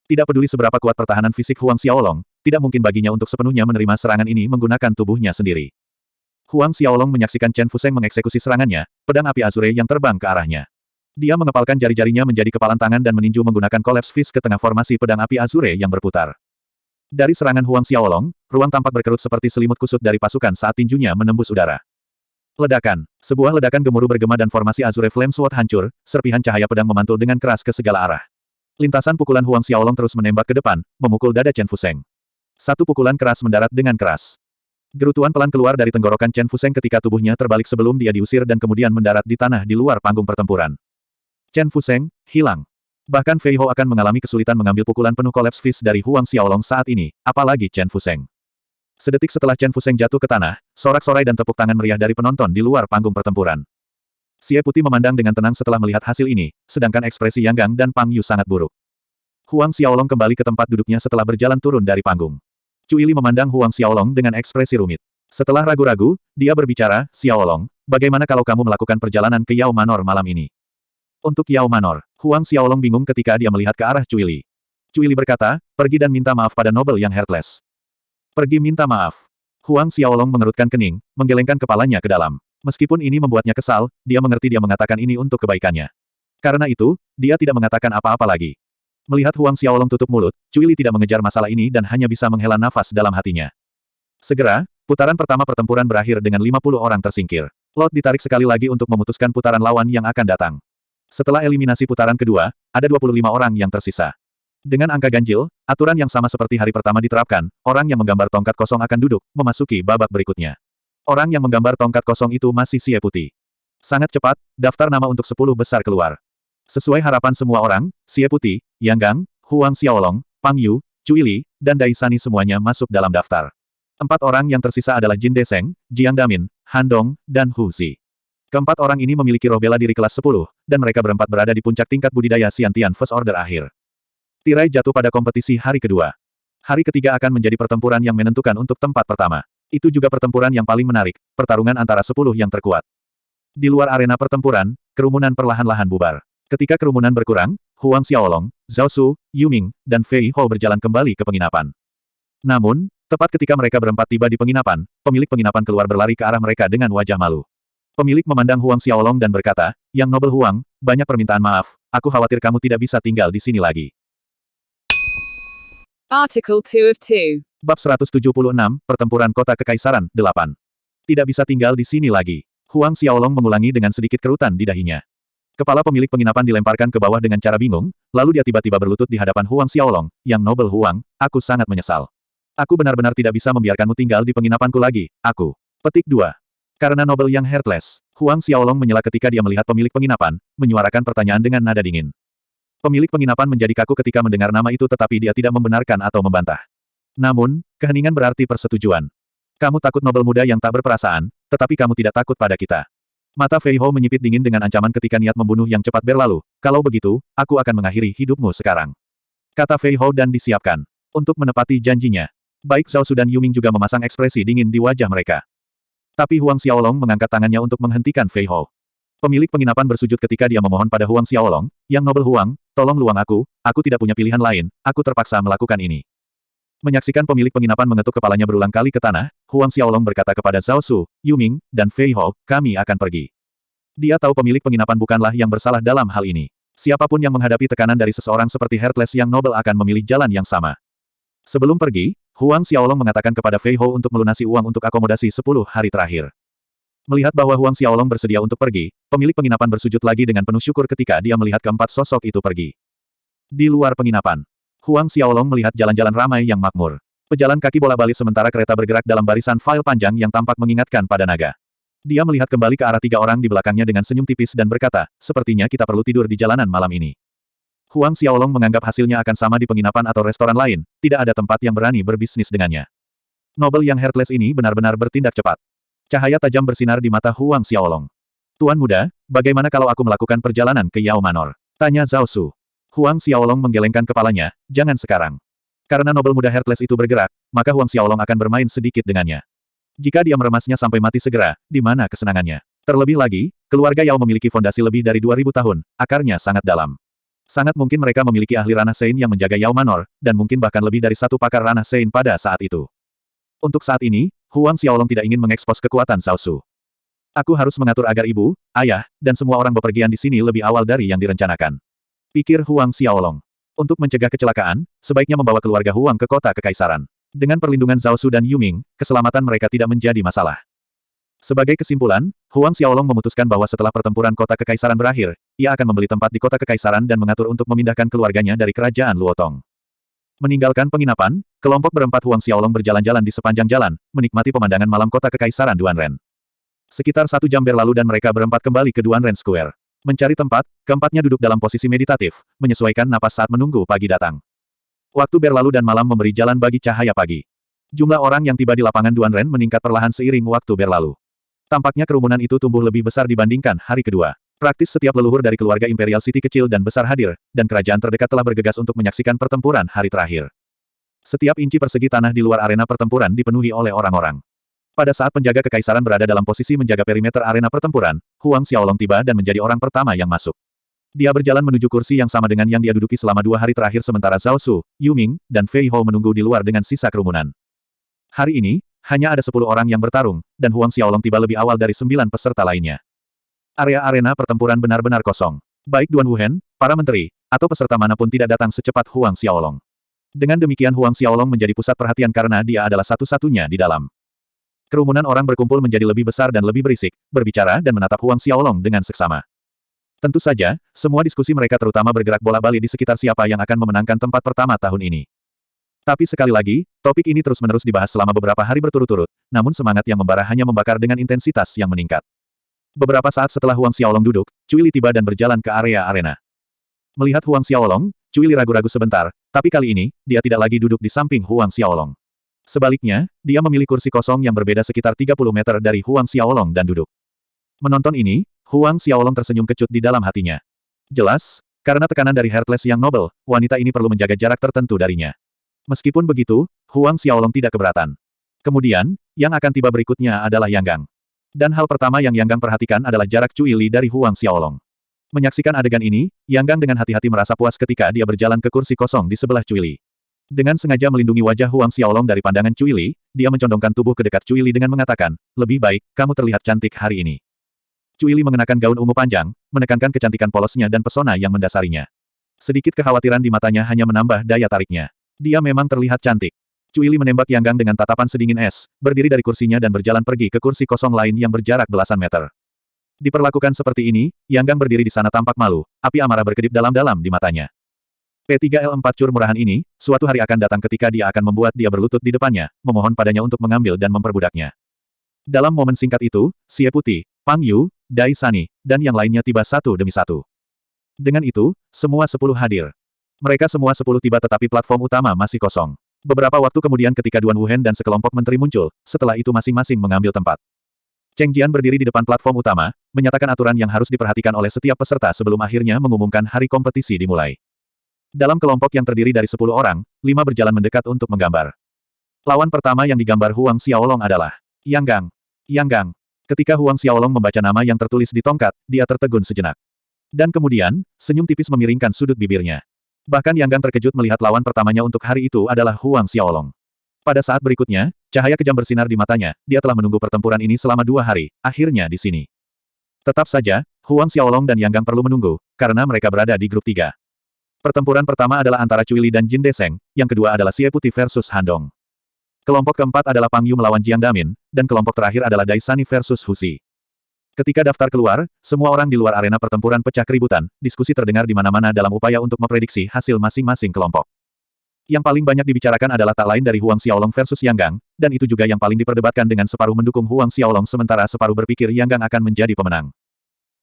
Tidak peduli seberapa kuat pertahanan fisik Huang Xiaolong, tidak mungkin baginya untuk sepenuhnya menerima serangan ini menggunakan tubuhnya sendiri. Huang Xiaolong menyaksikan Chen Fuseng mengeksekusi serangannya, pedang api azure yang terbang ke arahnya. Dia mengepalkan jari-jarinya menjadi kepalan tangan dan meninju menggunakan collapse fist ke tengah formasi pedang api azure yang berputar. Dari serangan Huang Xiaolong, ruang tampak berkerut seperti selimut kusut dari pasukan saat tinjunya menembus udara. Ledakan. Sebuah ledakan gemuruh bergema dan formasi Azure Flame Sword hancur, serpihan cahaya pedang memantul dengan keras ke segala arah. Lintasan pukulan Huang Xiaolong terus menembak ke depan, memukul dada Chen Fuseng. Satu pukulan keras mendarat dengan keras. Gerutuan pelan keluar dari tenggorokan Chen Fuseng ketika tubuhnya terbalik sebelum dia diusir dan kemudian mendarat di tanah di luar panggung pertempuran. Chen Fuseng, hilang. Bahkan Fei Hou akan mengalami kesulitan mengambil pukulan penuh collapse fist dari Huang Xiaolong saat ini, apalagi Chen Fuseng. Sedetik setelah Chen Fuseng jatuh ke tanah, sorak-sorai dan tepuk tangan meriah dari penonton di luar panggung pertempuran. Xie Putih memandang dengan tenang setelah melihat hasil ini, sedangkan ekspresi Yang Gang dan Pang Yu sangat buruk. Huang Xiaolong kembali ke tempat duduknya setelah berjalan turun dari panggung. Cu Ili memandang Huang Xiaolong dengan ekspresi rumit. Setelah ragu-ragu, dia berbicara, Xiaolong, bagaimana kalau kamu melakukan perjalanan ke Yao Manor malam ini? Untuk Yao Manor, Huang Xiaolong bingung ketika dia melihat ke arah Cu Ili. Cu Ili berkata, pergi dan minta maaf pada Nobel yang Heartless. Pergi minta maaf. Huang Xiaolong mengerutkan kening, menggelengkan kepalanya ke dalam. Meskipun ini membuatnya kesal, dia mengerti dia mengatakan ini untuk kebaikannya. Karena itu, dia tidak mengatakan apa-apa lagi. Melihat Huang Xiaolong tutup mulut, Cu Ili tidak mengejar masalah ini dan hanya bisa menghela nafas dalam hatinya. Segera, putaran pertama pertempuran berakhir dengan 50 orang tersingkir. Lot ditarik sekali lagi untuk memutuskan putaran lawan yang akan datang. Setelah eliminasi putaran kedua, ada 25 orang yang tersisa. Dengan angka ganjil, aturan yang sama seperti hari pertama diterapkan, orang yang menggambar tongkat kosong akan duduk, memasuki babak berikutnya. Orang yang menggambar tongkat kosong itu masih Xie Putih. Sangat cepat, daftar nama untuk 10 besar keluar. Sesuai harapan semua orang, Xie Putih, Yang Gang, Huang Xiaolong, Pang Yu, Cu Ili, dan Dai Sani semuanya masuk dalam daftar. 4 orang yang tersisa adalah Jin Deseng, Jiang Damin, Han Dong, dan Hu Xi. Keempat orang ini memiliki roh bela diri kelas 10, dan mereka berempat berada di puncak tingkat budidaya Xiantian First Order akhir. Tirai jatuh pada kompetisi hari kedua. Hari ketiga akan menjadi pertempuran yang menentukan untuk tempat pertama. Itu juga pertempuran yang paling menarik, pertarungan antara 10 yang terkuat. Di luar arena pertempuran, kerumunan perlahan-lahan bubar. Ketika kerumunan berkurang, Huang Xiaolong, Zhao Su, Yu Ming, dan Fei Hou berjalan kembali ke penginapan. Namun, tepat ketika mereka berempat tiba di penginapan, pemilik penginapan keluar berlari ke arah mereka dengan wajah malu. Pemilik memandang Huang Xiaolong dan berkata, Yang Nobel Huang, banyak permintaan maaf, aku khawatir kamu tidak bisa tinggal di sini lagi. Article 2 of 2. Bab 176, Pertempuran Kota Kekaisaran, 8. Tidak bisa tinggal di sini lagi. Huang Xiaolong mengulangi dengan sedikit kerutan di dahinya. Kepala pemilik penginapan dilemparkan ke bawah dengan cara bingung, lalu dia tiba-tiba berlutut di hadapan Huang Xiaolong, Yang Nobel Huang, aku sangat menyesal. Aku benar-benar tidak bisa membiarkanmu tinggal di penginapanku lagi, aku. Petik 2. Karena Nobel yang Heartless, Huang Xiaolong menyela ketika dia melihat pemilik penginapan, menyuarakan pertanyaan dengan nada dingin. Pemilik penginapan menjadi kaku ketika mendengar nama itu tetapi dia tidak membenarkan atau membantah. Namun, keheningan berarti persetujuan. Kamu takut Nobel muda yang tak berperasaan, tetapi kamu tidak takut pada kita. Mata Fei Hou menyipit dingin dengan ancaman ketika niat membunuh yang cepat berlalu. Kalau begitu, aku akan mengakhiri hidupmu sekarang. Kata Fei Hou dan disiapkan. Untuk menepati janjinya. Baik Zhao Su dan Yu Ming juga memasang ekspresi dingin di wajah mereka. Tapi Huang Xiaolong mengangkat tangannya untuk menghentikan Fei Hou. Pemilik penginapan bersujud ketika dia memohon pada Huang Xiaolong, Yang Nobel Huang, tolong luang aku tidak punya pilihan lain, aku terpaksa melakukan ini. Menyaksikan pemilik penginapan mengetuk kepalanya berulang kali ke tanah, Huang Xiaolong berkata kepada Zhao Su, Yu Ming, dan Fei Hou, kami akan pergi. Dia tahu pemilik penginapan bukanlah yang bersalah dalam hal ini. Siapapun yang menghadapi tekanan dari seseorang seperti Heartless yang Nobel akan memilih jalan yang sama. Sebelum pergi, Huang Xiaolong mengatakan kepada Fei Hou untuk melunasi uang untuk akomodasi 10 hari terakhir. Melihat bahwa Huang Xiaolong bersedia untuk pergi, pemilik penginapan bersujud lagi dengan penuh syukur ketika dia melihat keempat sosok itu pergi. Di luar penginapan, Huang Xiaolong melihat jalan-jalan ramai yang makmur. Pejalan kaki bola-balik sementara kereta bergerak dalam barisan file panjang yang tampak mengingatkan pada naga. Dia melihat kembali ke arah 3 orang di belakangnya dengan senyum tipis dan berkata, sepertinya kita perlu tidur di jalanan malam ini. Huang Xiaolong menganggap hasilnya akan sama di penginapan atau restoran lain, tidak ada tempat yang berani berbisnis dengannya. Nobel yang Heartless ini benar-benar bertindak cepat. Cahaya tajam bersinar di mata Huang Xiaolong. Tuan muda, bagaimana kalau aku melakukan perjalanan ke Yao Manor? Tanya Zhao Su. Huang Xiaolong menggelengkan kepalanya, jangan sekarang. Karena Nobel muda Heartless itu bergerak, maka Huang Xiaolong akan bermain sedikit dengannya. Jika dia meremasnya sampai mati segera, di mana kesenangannya? Terlebih lagi, keluarga Yao memiliki fondasi lebih dari 2000 tahun, akarnya sangat dalam. Sangat mungkin mereka memiliki ahli ranah Sein yang menjaga Yao Manor, dan mungkin bahkan lebih dari satu pakar ranah Sein pada saat itu. Untuk saat ini, Huang Xiaolong tidak ingin mengekspos kekuatan Cao Su. Aku harus mengatur agar ibu, ayah, dan semua orang bepergian di sini lebih awal dari yang direncanakan. Pikir Huang Xiaolong. Untuk mencegah kecelakaan, sebaiknya membawa keluarga Huang ke kota kekaisaran. Dengan perlindungan Zhao Su dan Yu Ming, keselamatan mereka tidak menjadi masalah. Sebagai kesimpulan, Huang Xiaolong memutuskan bahwa setelah pertempuran kota kekaisaran berakhir, ia akan membeli tempat di kota kekaisaran dan mengatur untuk memindahkan keluarganya dari kerajaan Luotong. Meninggalkan penginapan, kelompok berempat Huang Xiaolong berjalan-jalan di sepanjang jalan, menikmati pemandangan malam kota kekaisaran Duanren. Sekitar 1 jam berlalu dan mereka berempat kembali ke Duanren Square. Mencari tempat, keempatnya duduk dalam posisi meditatif, menyesuaikan napas saat menunggu pagi datang. Waktu berlalu dan malam memberi jalan bagi cahaya pagi. Jumlah orang yang tiba di lapangan Duanren meningkat perlahan seiring waktu berlalu. Tampaknya kerumunan itu tumbuh lebih besar dibandingkan hari kedua. Praktis setiap leluhur dari keluarga Imperial City kecil dan besar hadir, dan kerajaan terdekat telah bergegas untuk menyaksikan pertempuran hari terakhir. Setiap inci persegi tanah di luar arena pertempuran dipenuhi oleh orang-orang. Pada saat penjaga kekaisaran berada dalam posisi menjaga perimeter arena pertempuran, Huang Xiaolong tiba dan menjadi orang pertama yang masuk. Dia berjalan menuju kursi yang sama dengan yang dia duduki selama 2 hari terakhir sementara Zhao Su, Yu Ming, dan Fei Hou menunggu di luar dengan sisa kerumunan. Hari ini, hanya ada 10 orang yang bertarung, dan Huang Xiaolong tiba lebih awal dari 9 peserta lainnya. Area arena pertempuran benar-benar kosong. Baik Duan Wuhen, para menteri, atau peserta manapun tidak datang secepat Huang Xiaolong. Dengan demikian Huang Xiaolong menjadi pusat perhatian karena dia adalah satu-satunya di dalam. Kerumunan orang berkumpul menjadi lebih besar dan lebih berisik, berbicara dan menatap Huang Xiaolong dengan seksama. Tentu saja, semua diskusi mereka terutama bergerak bola-balik di sekitar siapa yang akan memenangkan tempat pertama tahun ini. Tapi sekali lagi, topik ini terus-menerus dibahas selama beberapa hari berturut-turut, namun semangat yang membara hanya membakar dengan intensitas yang meningkat. Beberapa saat setelah Huang Xiaolong duduk, Cui Li tiba dan berjalan ke area arena. Melihat Huang Xiaolong, Cui Li ragu-ragu sebentar, tapi kali ini, dia tidak lagi duduk di samping Huang Xiaolong. Sebaliknya, dia memilih kursi kosong yang berbeda sekitar 30 meter dari Huang Xiaolong dan duduk. Menonton ini, Huang Xiaolong tersenyum kecut di dalam hatinya. Jelas, karena tekanan dari Heartless yang nobel, wanita ini perlu menjaga jarak tertentu darinya. Meskipun begitu, Huang Xiaolong tidak keberatan. Kemudian, yang akan tiba berikutnya adalah Yang Gang. Dan hal pertama yang Yang Gang perhatikan adalah jarak Cui Li dari Huang Xiaolong. Menyaksikan adegan ini, Yang Gang dengan hati-hati merasa puas ketika dia berjalan ke kursi kosong di sebelah Cui Li. Dengan sengaja melindungi wajah Huang Xiaolong dari pandangan Cui Li, dia mencondongkan tubuh ke dekat Cui Li dengan mengatakan, lebih baik, kamu terlihat cantik hari ini. Cui Li mengenakan gaun ungu panjang, menekankan kecantikan polosnya dan pesona yang mendasarinya. Sedikit kekhawatiran di matanya hanya menambah daya tariknya. Dia memang terlihat cantik. Cui Li menembak Yang Gang dengan tatapan sedingin es, berdiri dari kursinya dan berjalan pergi ke kursi kosong lain yang berjarak belasan meter. Diperlakukan seperti ini, Yang Gang berdiri di sana tampak malu, api amarah berkedip dalam-dalam di matanya. P3L4 cur murahan ini, suatu hari akan datang ketika dia akan membuat dia berlutut di depannya, memohon padanya untuk mengambil dan memperbudaknya. Dalam momen singkat itu, Xie Putih, Pang Yu, Dai Sani, dan yang lainnya tiba satu demi satu. Dengan itu, semua 10 hadir. Mereka semua 10 tiba tetapi platform utama masih kosong. Beberapa waktu kemudian ketika Duan Wuhen dan sekelompok menteri muncul, setelah itu masing-masing mengambil tempat. Cheng Jian berdiri di depan platform utama, menyatakan aturan yang harus diperhatikan oleh setiap peserta sebelum akhirnya mengumumkan hari kompetisi dimulai. Dalam kelompok yang terdiri dari 10 orang, 5 berjalan mendekat untuk menggambar. Lawan pertama yang digambar Huang Xiaolong adalah Yang Gang. Yang Gang. Ketika Huang Xiaolong membaca nama yang tertulis di tongkat, dia tertegun sejenak. Dan kemudian, senyum tipis memiringkan sudut bibirnya. Bahkan Yang Gang terkejut melihat lawan pertamanya untuk hari itu adalah Huang Xiaolong. Pada saat berikutnya, cahaya kejam bersinar di matanya, dia telah menunggu pertempuran ini selama 2 hari, akhirnya di sini. Tetap saja, Huang Xiaolong dan Yang Gang perlu menunggu, karena mereka berada di grup 3. Pertempuran pertama adalah antara Cui Li dan Jin Deseng, yang kedua adalah Xie Putih versus Han Dong. Kelompok keempat adalah Pang Yu melawan Jiang Damin, dan kelompok terakhir adalah Dai Sani versus Hu Xi. Ketika daftar keluar, semua orang di luar arena pertempuran pecah keributan, diskusi terdengar di mana-mana dalam upaya untuk memprediksi hasil masing-masing kelompok. Yang paling banyak dibicarakan adalah tak lain dari Huang Xiaolong versus Yang Gang, dan itu juga yang paling diperdebatkan dengan separuh mendukung Huang Xiaolong sementara separuh berpikir Yang Gang akan menjadi pemenang.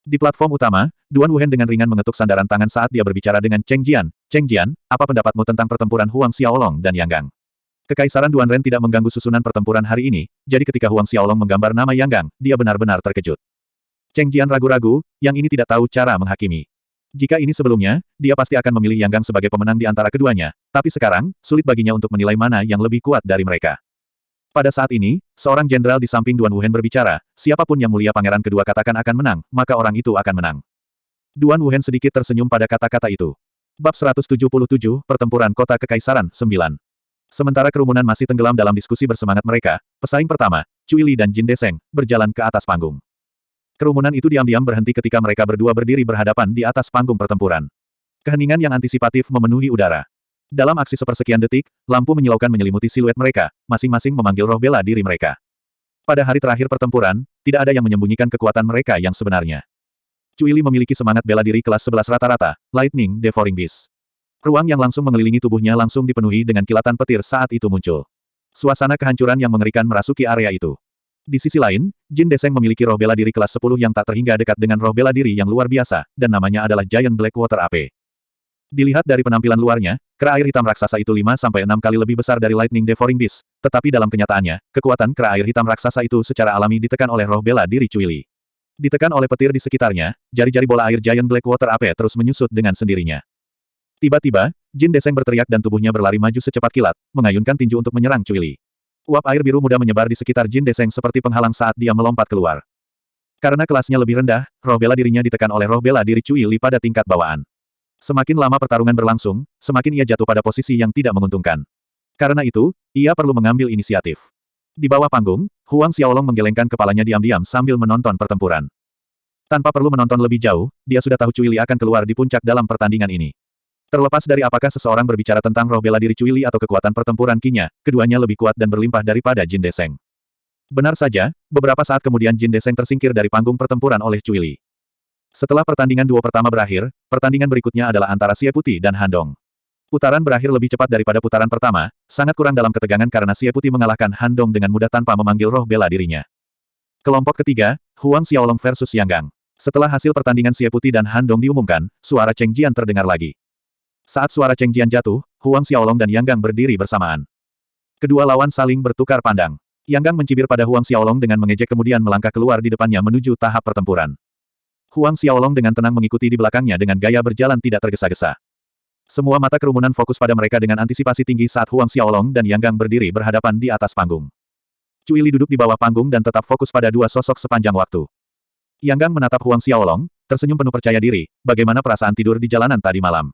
Di platform utama, Duan Wuhen dengan ringan mengetuk sandaran tangan saat dia berbicara dengan Cheng Jian. Cheng Jian, apa pendapatmu tentang pertempuran Huang Xiaolong dan Yang Gang? Kekaisaran Duanren tidak mengganggu susunan pertempuran hari ini, jadi ketika Huang Xiaolong menggambar nama Yang Gang, dia benar-benar terkejut. Cheng Jian ragu-ragu, yang ini tidak tahu cara menghakimi. Jika ini sebelumnya, dia pasti akan memilih Yang Gang sebagai pemenang di antara keduanya, tapi sekarang, sulit baginya untuk menilai mana yang lebih kuat dari mereka. Pada saat ini, seorang jenderal di samping Duan Wuhen berbicara, siapapun yang mulia pangeran kedua katakan akan menang, maka orang itu akan menang. Duan Wuhen sedikit tersenyum pada kata-kata itu. Bab 177, Pertempuran Kota Kekaisaran, 9. Sementara kerumunan masih tenggelam dalam diskusi bersemangat mereka, pesaing pertama, Cui Li dan Jin Deseng, berjalan ke atas panggung. Kerumunan itu diam-diam berhenti ketika mereka berdua berdiri berhadapan di atas panggung pertempuran. Keheningan yang antisipatif memenuhi udara. Dalam aksi sepersekian detik, lampu menyilaukan menyelimuti siluet mereka, masing-masing memanggil roh bela diri mereka. Pada hari terakhir pertempuran, tidak ada yang menyembunyikan kekuatan mereka yang sebenarnya. Cui Li memiliki semangat bela diri kelas 11 rata-rata, Lightning Devouring Beast. Ruang yang langsung mengelilingi tubuhnya langsung dipenuhi dengan kilatan petir saat itu muncul. Suasana kehancuran yang mengerikan merasuki area itu. Di sisi lain, Jin Deseng memiliki roh bela diri kelas 10 yang tak terhingga dekat dengan roh bela diri yang luar biasa, dan namanya adalah Giant Blackwater AP. Dilihat dari penampilan luarnya, kera air hitam raksasa itu 5-6 kali lebih besar dari Lightning Devouring Beast, tetapi dalam kenyataannya, kekuatan kera air hitam raksasa itu secara alami ditekan oleh roh bela diri Cui Li. Ditekan oleh petir di sekitarnya, jari-jari bola air Giant Blackwater AP terus menyusut dengan sendirinya. Tiba-tiba, Jin Deseng berteriak dan tubuhnya berlari maju secepat kilat, mengayunkan tinju untuk menyerang Cui Li. Uap air biru muda menyebar di sekitar Jin Deseng seperti penghalang saat dia melompat keluar. Karena kelasnya lebih rendah, roh bela dirinya ditekan oleh roh bela diri Cui Li pada tingkat bawaan. Semakin lama pertarungan berlangsung, semakin ia jatuh pada posisi yang tidak menguntungkan. Karena itu, ia perlu mengambil inisiatif. Di bawah panggung, Huang Xiaolong menggelengkan kepalanya diam-diam sambil menonton pertempuran. Tanpa perlu menonton lebih jauh, dia sudah tahu Cui Li akan keluar di puncak dalam pertandingan ini. Terlepas dari apakah seseorang berbicara tentang roh bela diri Cui Li atau kekuatan pertempuran Qi-nya, keduanya lebih kuat dan berlimpah daripada Jin Deseng. Benar saja, beberapa saat kemudian Jin Deseng tersingkir dari panggung pertempuran oleh Cui Li. Setelah pertandingan duo pertama berakhir, pertandingan berikutnya adalah antara Xie Putih dan Han Dong. Putaran berakhir lebih cepat daripada putaran pertama, sangat kurang dalam ketegangan karena Xie Putih mengalahkan Han Dong dengan mudah tanpa memanggil roh bela dirinya. Kelompok ketiga, Huang Xiaolong versus Yang Gang. Setelah hasil pertandingan Xie Putih dan Han Dong diumumkan, suara Cheng Jian terdengar lagi. Saat suara Cheng Jian jatuh, Huang Xiaolong dan Yang Gang berdiri bersamaan. Kedua lawan saling bertukar pandang. Yang Gang mencibir pada Huang Xiaolong dengan mengejek kemudian melangkah keluar di depannya menuju tahap pertempuran. Huang Xiaolong dengan tenang mengikuti di belakangnya dengan gaya berjalan tidak tergesa-gesa. Semua mata kerumunan fokus pada mereka dengan antisipasi tinggi saat Huang Xiaolong dan Yang Gang berdiri berhadapan di atas panggung. Cui Li duduk di bawah panggung dan tetap fokus pada dua sosok sepanjang waktu. Yang Gang menatap Huang Xiaolong, tersenyum penuh percaya diri, bagaimana perasaan tidur di jalanan tadi malam.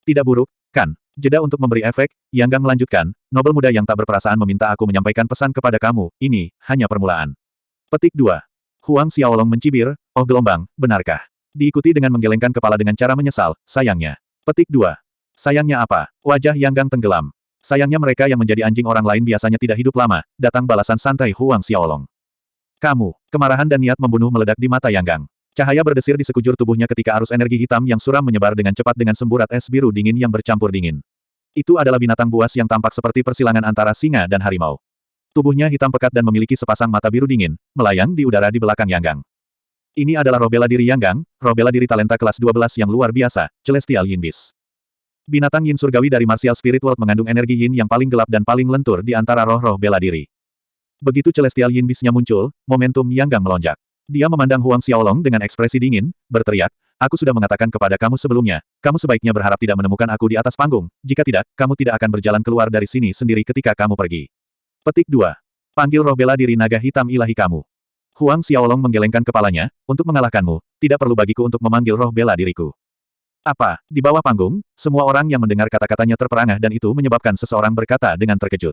Tidak buruk, kan? Jeda untuk memberi efek, Yang Gang melanjutkan, nobel muda yang tak berperasaan meminta aku menyampaikan pesan kepada kamu, ini, hanya permulaan. Petik 2. Huang Xiaolong mencibir, oh gelombang, benarkah? Diikuti dengan menggelengkan kepala dengan cara menyesal, sayangnya. Petik 2. Sayangnya apa? Wajah Yang Gang tenggelam. Sayangnya mereka yang menjadi anjing orang lain biasanya tidak hidup lama, datang balasan santai Huang Xiaolong. Kamu, kemarahan dan niat membunuh meledak di mata Yang Gang. Cahaya berdesir di sekujur tubuhnya ketika arus energi hitam yang suram menyebar dengan cepat dengan semburat es biru dingin yang bercampur dingin. Itu adalah binatang buas yang tampak seperti persilangan antara singa dan harimau. Tubuhnya hitam pekat dan memiliki sepasang mata biru dingin, melayang di udara di belakang Yang Gang. Ini adalah roh bela diri Yang Gang, roh bela diri talenta kelas 12 yang luar biasa, Celestial Yin Beast. Binatang Yin surgawi dari Martial Spirit World mengandung energi Yin yang paling gelap dan paling lentur di antara roh-roh bela diri. Begitu Celestial Yin Beast-nya muncul, momentum Yang Gang melonjak. Dia memandang Huang Xiaolong dengan ekspresi dingin, berteriak, aku sudah mengatakan kepada kamu sebelumnya, kamu sebaiknya berharap tidak menemukan aku di atas panggung, jika tidak, kamu tidak akan berjalan keluar dari sini sendiri ketika kamu pergi. Petik 2. Panggil roh bela diri naga hitam ilahi kamu. Huang Xiaolong menggelengkan kepalanya, untuk mengalahkanmu, tidak perlu bagiku untuk memanggil roh bela diriku. Apa, di bawah panggung, semua orang yang mendengar kata-katanya terperangah dan itu menyebabkan seseorang berkata dengan terkejut.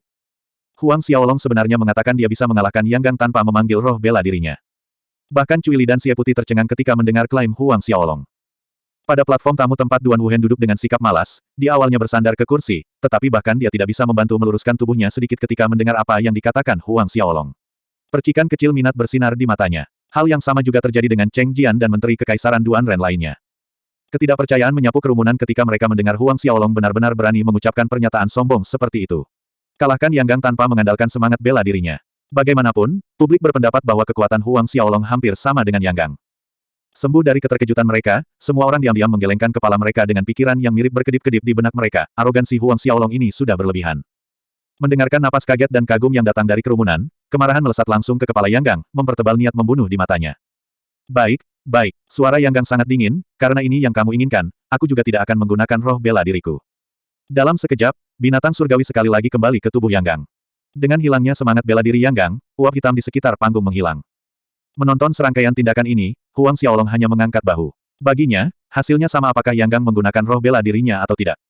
Huang Xiaolong sebenarnya mengatakan dia bisa mengalahkan Yang Gang tanpa memanggil roh bela dirinya. Bahkan Cui Li dan Xie Putih tercengang ketika mendengar klaim Huang Xiaolong. Pada platform tamu tempat Duan Wuhen duduk dengan sikap malas, dia awalnya bersandar ke kursi, tetapi bahkan dia tidak bisa membantu meluruskan tubuhnya sedikit ketika mendengar apa yang dikatakan Huang Xiaolong. Percikan kecil minat bersinar di matanya. Hal yang sama juga terjadi dengan Cheng Jian dan Menteri Kekaisaran Duan Ren lainnya. Ketidakpercayaan menyapu kerumunan ketika mereka mendengar Huang Xiaolong benar-benar berani mengucapkan pernyataan sombong seperti itu. Kalahkan Yang Gang tanpa mengandalkan semangat bela dirinya. Bagaimanapun, publik berpendapat bahwa kekuatan Huang Xiaolong hampir sama dengan Yang Gang. Sembuh dari keterkejutan mereka, semua orang diam-diam menggelengkan kepala mereka dengan pikiran yang mirip berkedip-kedip di benak mereka. Arogansi Huang Xiaolong ini sudah berlebihan. Mendengarkan napas kaget dan kagum yang datang dari kerumunan, kemarahan melesat langsung ke kepala Yang Gang, mempertebal niat membunuh di matanya. Baik, baik, suara Yang Gang sangat dingin, karena ini yang kamu inginkan, aku juga tidak akan menggunakan roh bela diriku. Dalam sekejap, binatang surgawi sekali lagi kembali ke tubuh Yang Gang. Dengan hilangnya semangat bela diri Yang Gang, uap hitam di sekitar panggung menghilang. Menonton serangkaian tindakan ini, Huang Xiaolong hanya mengangkat bahu. Baginya, hasilnya sama apakah Yang Gang menggunakan roh bela dirinya atau tidak.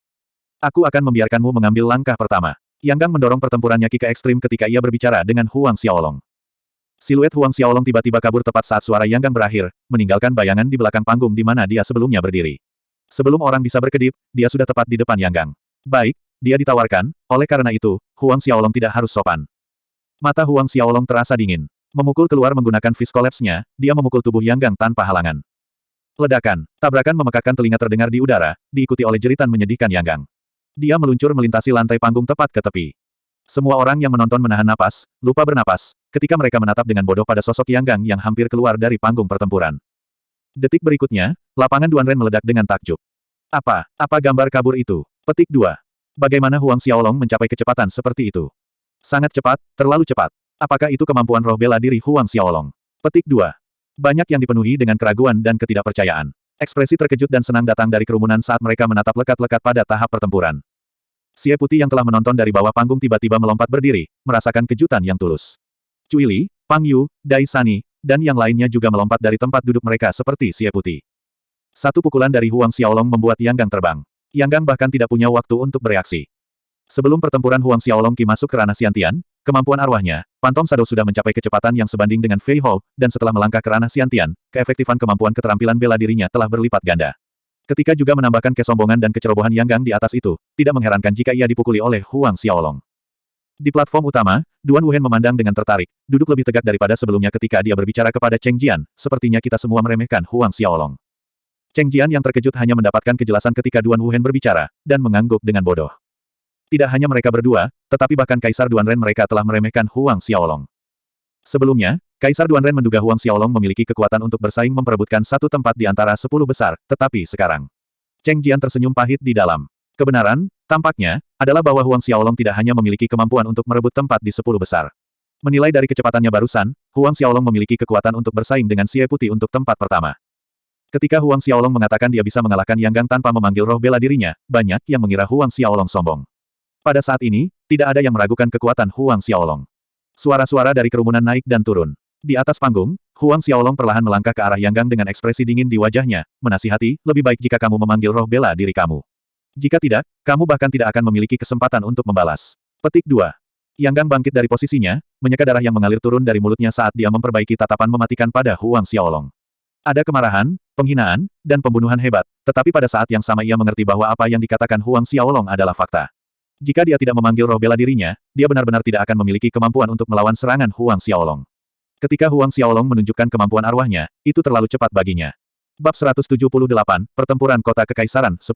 Aku akan membiarkanmu mengambil langkah pertama. Yang Gang mendorong pertempurannya ke ekstrim ketika ia berbicara dengan Huang Xiaolong. Siluet Huang Xiaolong tiba-tiba kabur tepat saat suara Yang Gang berakhir, meninggalkan bayangan di belakang panggung di mana dia sebelumnya berdiri. Sebelum orang bisa berkedip, dia sudah tepat di depan Yang Gang. Baik, dia ditawarkan, oleh karena itu, Huang Xiaolong tidak harus sopan. Mata Huang Xiaolong terasa dingin. Memukul keluar menggunakan fist collapse-nya, dia memukul tubuh Yang Gang tanpa halangan. Ledakan, tabrakan memekakkan telinga terdengar di udara, diikuti oleh jeritan menyedihkan Yang Gang. Dia meluncur melintasi lantai panggung tepat ke tepi. Semua orang yang menonton menahan napas, lupa bernapas, ketika mereka menatap dengan bodoh pada sosok Yang Gang yang hampir keluar dari panggung pertempuran. Detik berikutnya, lapangan Duanren meledak dengan takjub. Apa gambar kabur itu? Petik 2. Bagaimana Huang Xiaolong mencapai kecepatan seperti itu? Sangat cepat, terlalu cepat. Apakah itu kemampuan roh bela diri Huang Xiaolong? Petik 2. Banyak yang dipenuhi dengan keraguan dan ketidakpercayaan. Ekspresi terkejut dan senang datang dari kerumunan saat mereka menatap lekat-lekat pada tahap pertempuran. Xie Putih yang telah menonton dari bawah panggung tiba-tiba melompat berdiri, merasakan kejutan yang tulus. Cui Li, Pang Yu, Dai Sani, dan yang lainnya juga melompat dari tempat duduk mereka seperti Xie Putih. Satu pukulan dari Huang Xiaolong membuat Yang Gang terbang. Yang Gang bahkan tidak punya waktu untuk bereaksi. Sebelum pertempuran Huang Xiaolong Qi masuk ke ranah Xiantian, kemampuan arwahnya, Phantom Shadow sudah mencapai kecepatan yang sebanding dengan Fei Hou, dan setelah melangkah ke ranah Xiantian, keefektifan kemampuan keterampilan bela dirinya telah berlipat ganda. Ketika juga menambahkan kesombongan dan kecerobohan Yang Gang di atas itu, tidak mengherankan jika ia dipukuli oleh Huang Xiaolong. Di platform utama, Duan Wuhen memandang dengan tertarik, duduk lebih tegak daripada sebelumnya ketika dia berbicara kepada Cheng Jian, sepertinya kita semua meremehkan Huang Xiaolong. Cheng Jian yang terkejut hanya mendapatkan kejelasan ketika Duan Wuhen berbicara, dan mengangguk dengan bodoh. Tidak hanya mereka berdua, tetapi bahkan Kaisar Duanren mereka telah meremehkan Huang Xiaolong. Sebelumnya, Kaisar Duanren menduga Huang Xiaolong memiliki kekuatan untuk bersaing memperebutkan satu tempat di antara 10 besar, tetapi sekarang. Cheng Jian tersenyum pahit di dalam. Kebenaran, tampaknya, adalah bahwa Huang Xiaolong tidak hanya memiliki kemampuan untuk merebut tempat di 10 besar. Menilai dari kecepatannya barusan, Huang Xiaolong memiliki kekuatan untuk bersaing dengan Xie Putih untuk tempat pertama. Ketika Huang Xiaolong mengatakan dia bisa mengalahkan Yang Gang tanpa memanggil roh bela dirinya, banyak yang mengira Huang Xiaolong sombong. Pada saat ini, tidak ada yang meragukan kekuatan Huang Xiaolong. Suara-suara dari kerumunan naik dan turun. Di atas panggung, Huang Xiaolong perlahan melangkah ke arah Yang Gang dengan ekspresi dingin di wajahnya, menasihati, lebih baik jika kamu memanggil roh bela diri kamu. Jika tidak, kamu bahkan tidak akan memiliki kesempatan untuk membalas. Petik 2. Yang Gang bangkit dari posisinya, menyeka darah yang mengalir turun dari mulutnya saat dia memperbaiki tatapan mematikan pada Huang Xiaolong. Ada kemarahan, penghinaan, dan pembunuhan hebat, tetapi pada saat yang sama ia mengerti bahwa apa yang dikatakan Huang Xiaolong adalah fakta. Jika dia tidak memanggil roh bela dirinya, dia benar-benar tidak akan memiliki kemampuan untuk melawan serangan Huang Xiaolong. Ketika Huang Xiaolong menunjukkan kemampuan arwahnya, itu terlalu cepat baginya. Bab 178, Pertempuran Kota Kekaisaran, 10.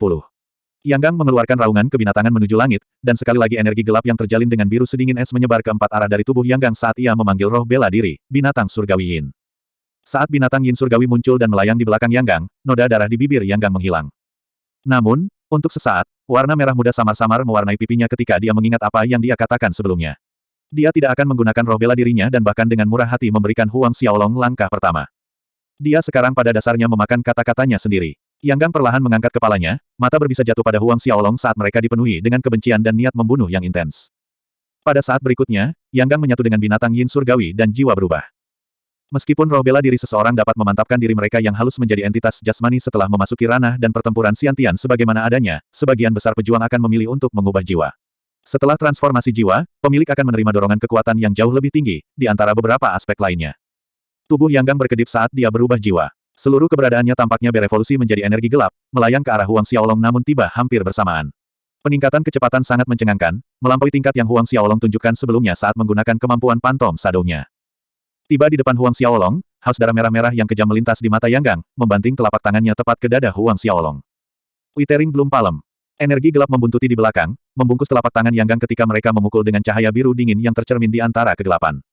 Yang Gang mengeluarkan raungan kebinatangan menuju langit, dan sekali lagi energi gelap yang terjalin dengan biru sedingin es menyebar ke empat arah dari tubuh Yang Gang saat ia memanggil roh bela diri, binatang surgawi Yin. Saat binatang Yin surgawi muncul dan melayang di belakang Yang Gang, noda darah di bibir Yang Gang menghilang. Namun, untuk sesaat, warna merah muda samar-samar mewarnai pipinya ketika dia mengingat apa yang dia katakan sebelumnya. Dia tidak akan menggunakan roh bela dirinya dan bahkan dengan murah hati memberikan Huang Xiaolong langkah pertama. Dia sekarang pada dasarnya memakan kata-katanya sendiri. Yang Gang perlahan mengangkat kepalanya, mata berbisa jatuh pada Huang Xiaolong saat mereka dipenuhi dengan kebencian dan niat membunuh yang intens. Pada saat berikutnya, Yang Gang menyatu dengan binatang Yin surgawi dan jiwa berubah. Meskipun roh bela diri seseorang dapat memantapkan diri mereka yang halus menjadi entitas jasmani setelah memasuki ranah dan pertempuran Xiantian sebagaimana adanya, sebagian besar pejuang akan memilih untuk mengubah jiwa. Setelah transformasi jiwa, pemilik akan menerima dorongan kekuatan yang jauh lebih tinggi, di antara beberapa aspek lainnya. Tubuh Yang Gang berkedip saat dia berubah jiwa. Seluruh keberadaannya tampaknya berevolusi menjadi energi gelap, melayang ke arah Huang Xiaolong namun tiba hampir bersamaan. Peningkatan kecepatan sangat mencengangkan, melampaui tingkat yang Huang Xiaolong tunjukkan sebelumnya saat menggunakan kemampuan Phantom Shadow-nya. Tiba di depan Huang Xiaolong, haus darah merah-merah yang kejam melintas di mata Yang Gang, membanting telapak tangannya tepat ke dada Huang Xiaolong. Withering Bloom Palm. Energi gelap membuntuti di belakang, membungkus telapak tangan Yang Gang ketika mereka memukul dengan cahaya biru dingin yang tercermin di antara kegelapan.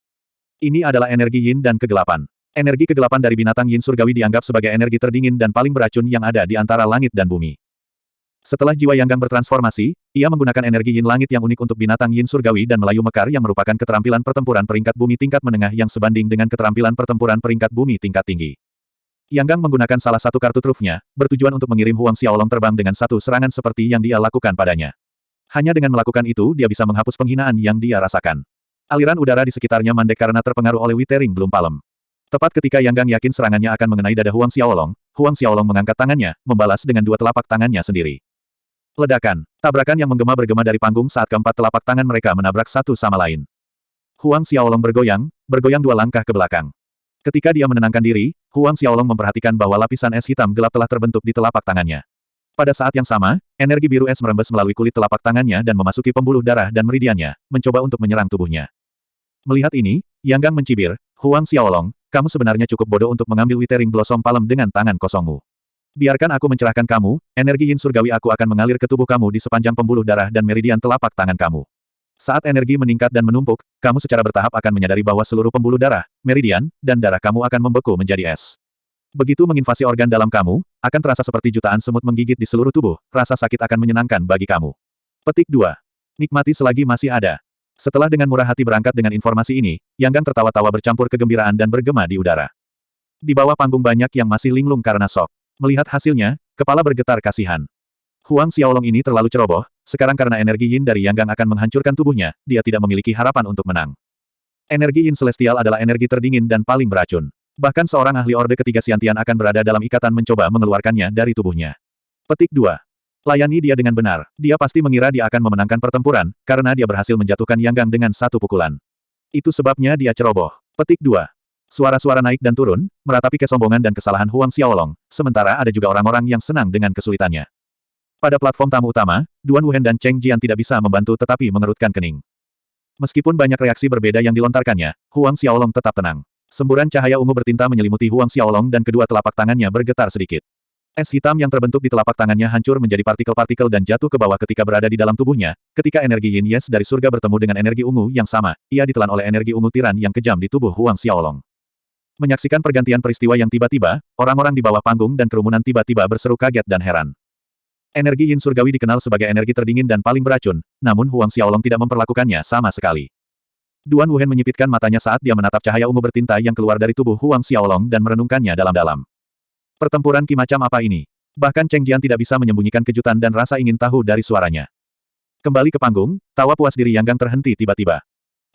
Ini adalah energi Yin dan kegelapan. Energi kegelapan dari binatang Yin surgawi dianggap sebagai energi terdingin dan paling beracun yang ada di antara langit dan bumi. Setelah jiwa Yang Gang bertransformasi, ia menggunakan energi Yin langit yang unik untuk binatang Yin surgawi dan melayu mekar yang merupakan keterampilan pertempuran peringkat bumi tingkat menengah yang sebanding dengan keterampilan pertempuran peringkat bumi tingkat tinggi. Yang Gang menggunakan salah satu kartu trufnya, bertujuan untuk mengirim Huang Xiaolong terbang dengan satu serangan seperti yang dia lakukan padanya. Hanya dengan melakukan itu dia bisa menghapus penghinaan yang dia rasakan. Aliran udara di sekitarnya mandek karena terpengaruh oleh Withering Bloom Palm. Tepat ketika Yang Gang yakin serangannya akan mengenai dada Huang Xiaolong mengangkat tangannya, membalas dengan dua telapak tangannya sendiri. Ledakan, tabrakan yang menggema-bergema dari panggung saat keempat telapak tangan mereka menabrak satu sama lain. Huang Xiaolong bergoyang dua langkah ke belakang. Ketika dia menenangkan diri, Huang Xiaolong memperhatikan bahwa lapisan es hitam gelap telah terbentuk di telapak tangannya. Pada saat yang sama, energi biru es merembes melalui kulit telapak tangannya dan memasuki pembuluh darah dan meridiannya, mencoba untuk menyerang tubuhnya. Melihat ini, Yang Gang mencibir, Huang Xiaolong, kamu sebenarnya cukup bodoh untuk mengambil Withering Blossom Palm dengan tangan kosongmu. Biarkan aku mencerahkan kamu, energi yin surgawi aku akan mengalir ke tubuh kamu di sepanjang pembuluh darah dan meridian telapak tangan kamu. Saat energi meningkat dan menumpuk, kamu secara bertahap akan menyadari bahwa seluruh pembuluh darah, meridian, dan darah kamu akan membeku menjadi es. Begitu menginvasi organ dalam kamu, akan terasa seperti jutaan semut menggigit di seluruh tubuh, rasa sakit akan menyenangkan bagi kamu. Petik 2. Nikmati selagi masih ada. Setelah dengan murah hati berangkat dengan informasi ini, Yang Gang tertawa-tawa bercampur kegembiraan dan bergema di udara. Di bawah panggung banyak yang masih linglung karena shock. Melihat hasilnya, kepala bergetar kasihan. Huang Xiaolong ini terlalu ceroboh, sekarang karena energi yin dari Yang Gang akan menghancurkan tubuhnya, dia tidak memiliki harapan untuk menang. Energi yin celestial adalah energi terdingin dan paling beracun. Bahkan seorang ahli Orde Ketiga Xiantian akan berada dalam ikatan mencoba mengeluarkannya dari tubuhnya. Petik 2. Layani dia dengan benar, dia pasti mengira dia akan memenangkan pertempuran, karena dia berhasil menjatuhkan Yang Gang dengan satu pukulan. Itu sebabnya dia ceroboh. Petik 2. Suara-suara naik dan turun, meratapi kesombongan dan kesalahan Huang Xiaolong, sementara ada juga orang-orang yang senang dengan kesulitannya. Pada platform tamu utama, Duan Wuhen dan Cheng Jian tidak bisa membantu tetapi mengerutkan kening. Meskipun banyak reaksi berbeda yang dilontarkannya, Huang Xiaolong tetap tenang. Semburan cahaya ungu bertinta menyelimuti Huang Xiaolong dan kedua telapak tangannya bergetar sedikit. Es hitam yang terbentuk di telapak tangannya hancur menjadi partikel-partikel dan jatuh ke bawah ketika berada di dalam tubuhnya. Ketika energi Yin Yes dari surga bertemu dengan energi ungu yang sama, ia ditelan oleh energi ungu tiran yang kejam di tubuh Huang Xiaolong. Menyaksikan pergantian peristiwa yang tiba-tiba, orang-orang di bawah panggung dan kerumunan tiba-tiba berseru kaget dan heran. Energi Yin surgawi dikenal sebagai energi terdingin dan paling beracun, namun Huang Xiaolong tidak memperlakukannya sama sekali. Duan Wuhen menyipitkan matanya saat dia menatap cahaya ungu bertinta yang keluar dari tubuh Huang Xiaolong dan merenungkannya dalam-dalam. Pertempuran Qi macam apa ini? Bahkan Cheng Jian tidak bisa menyembunyikan kejutan dan rasa ingin tahu dari suaranya. Kembali ke panggung, tawa puas diri Yang Gang terhenti tiba-tiba.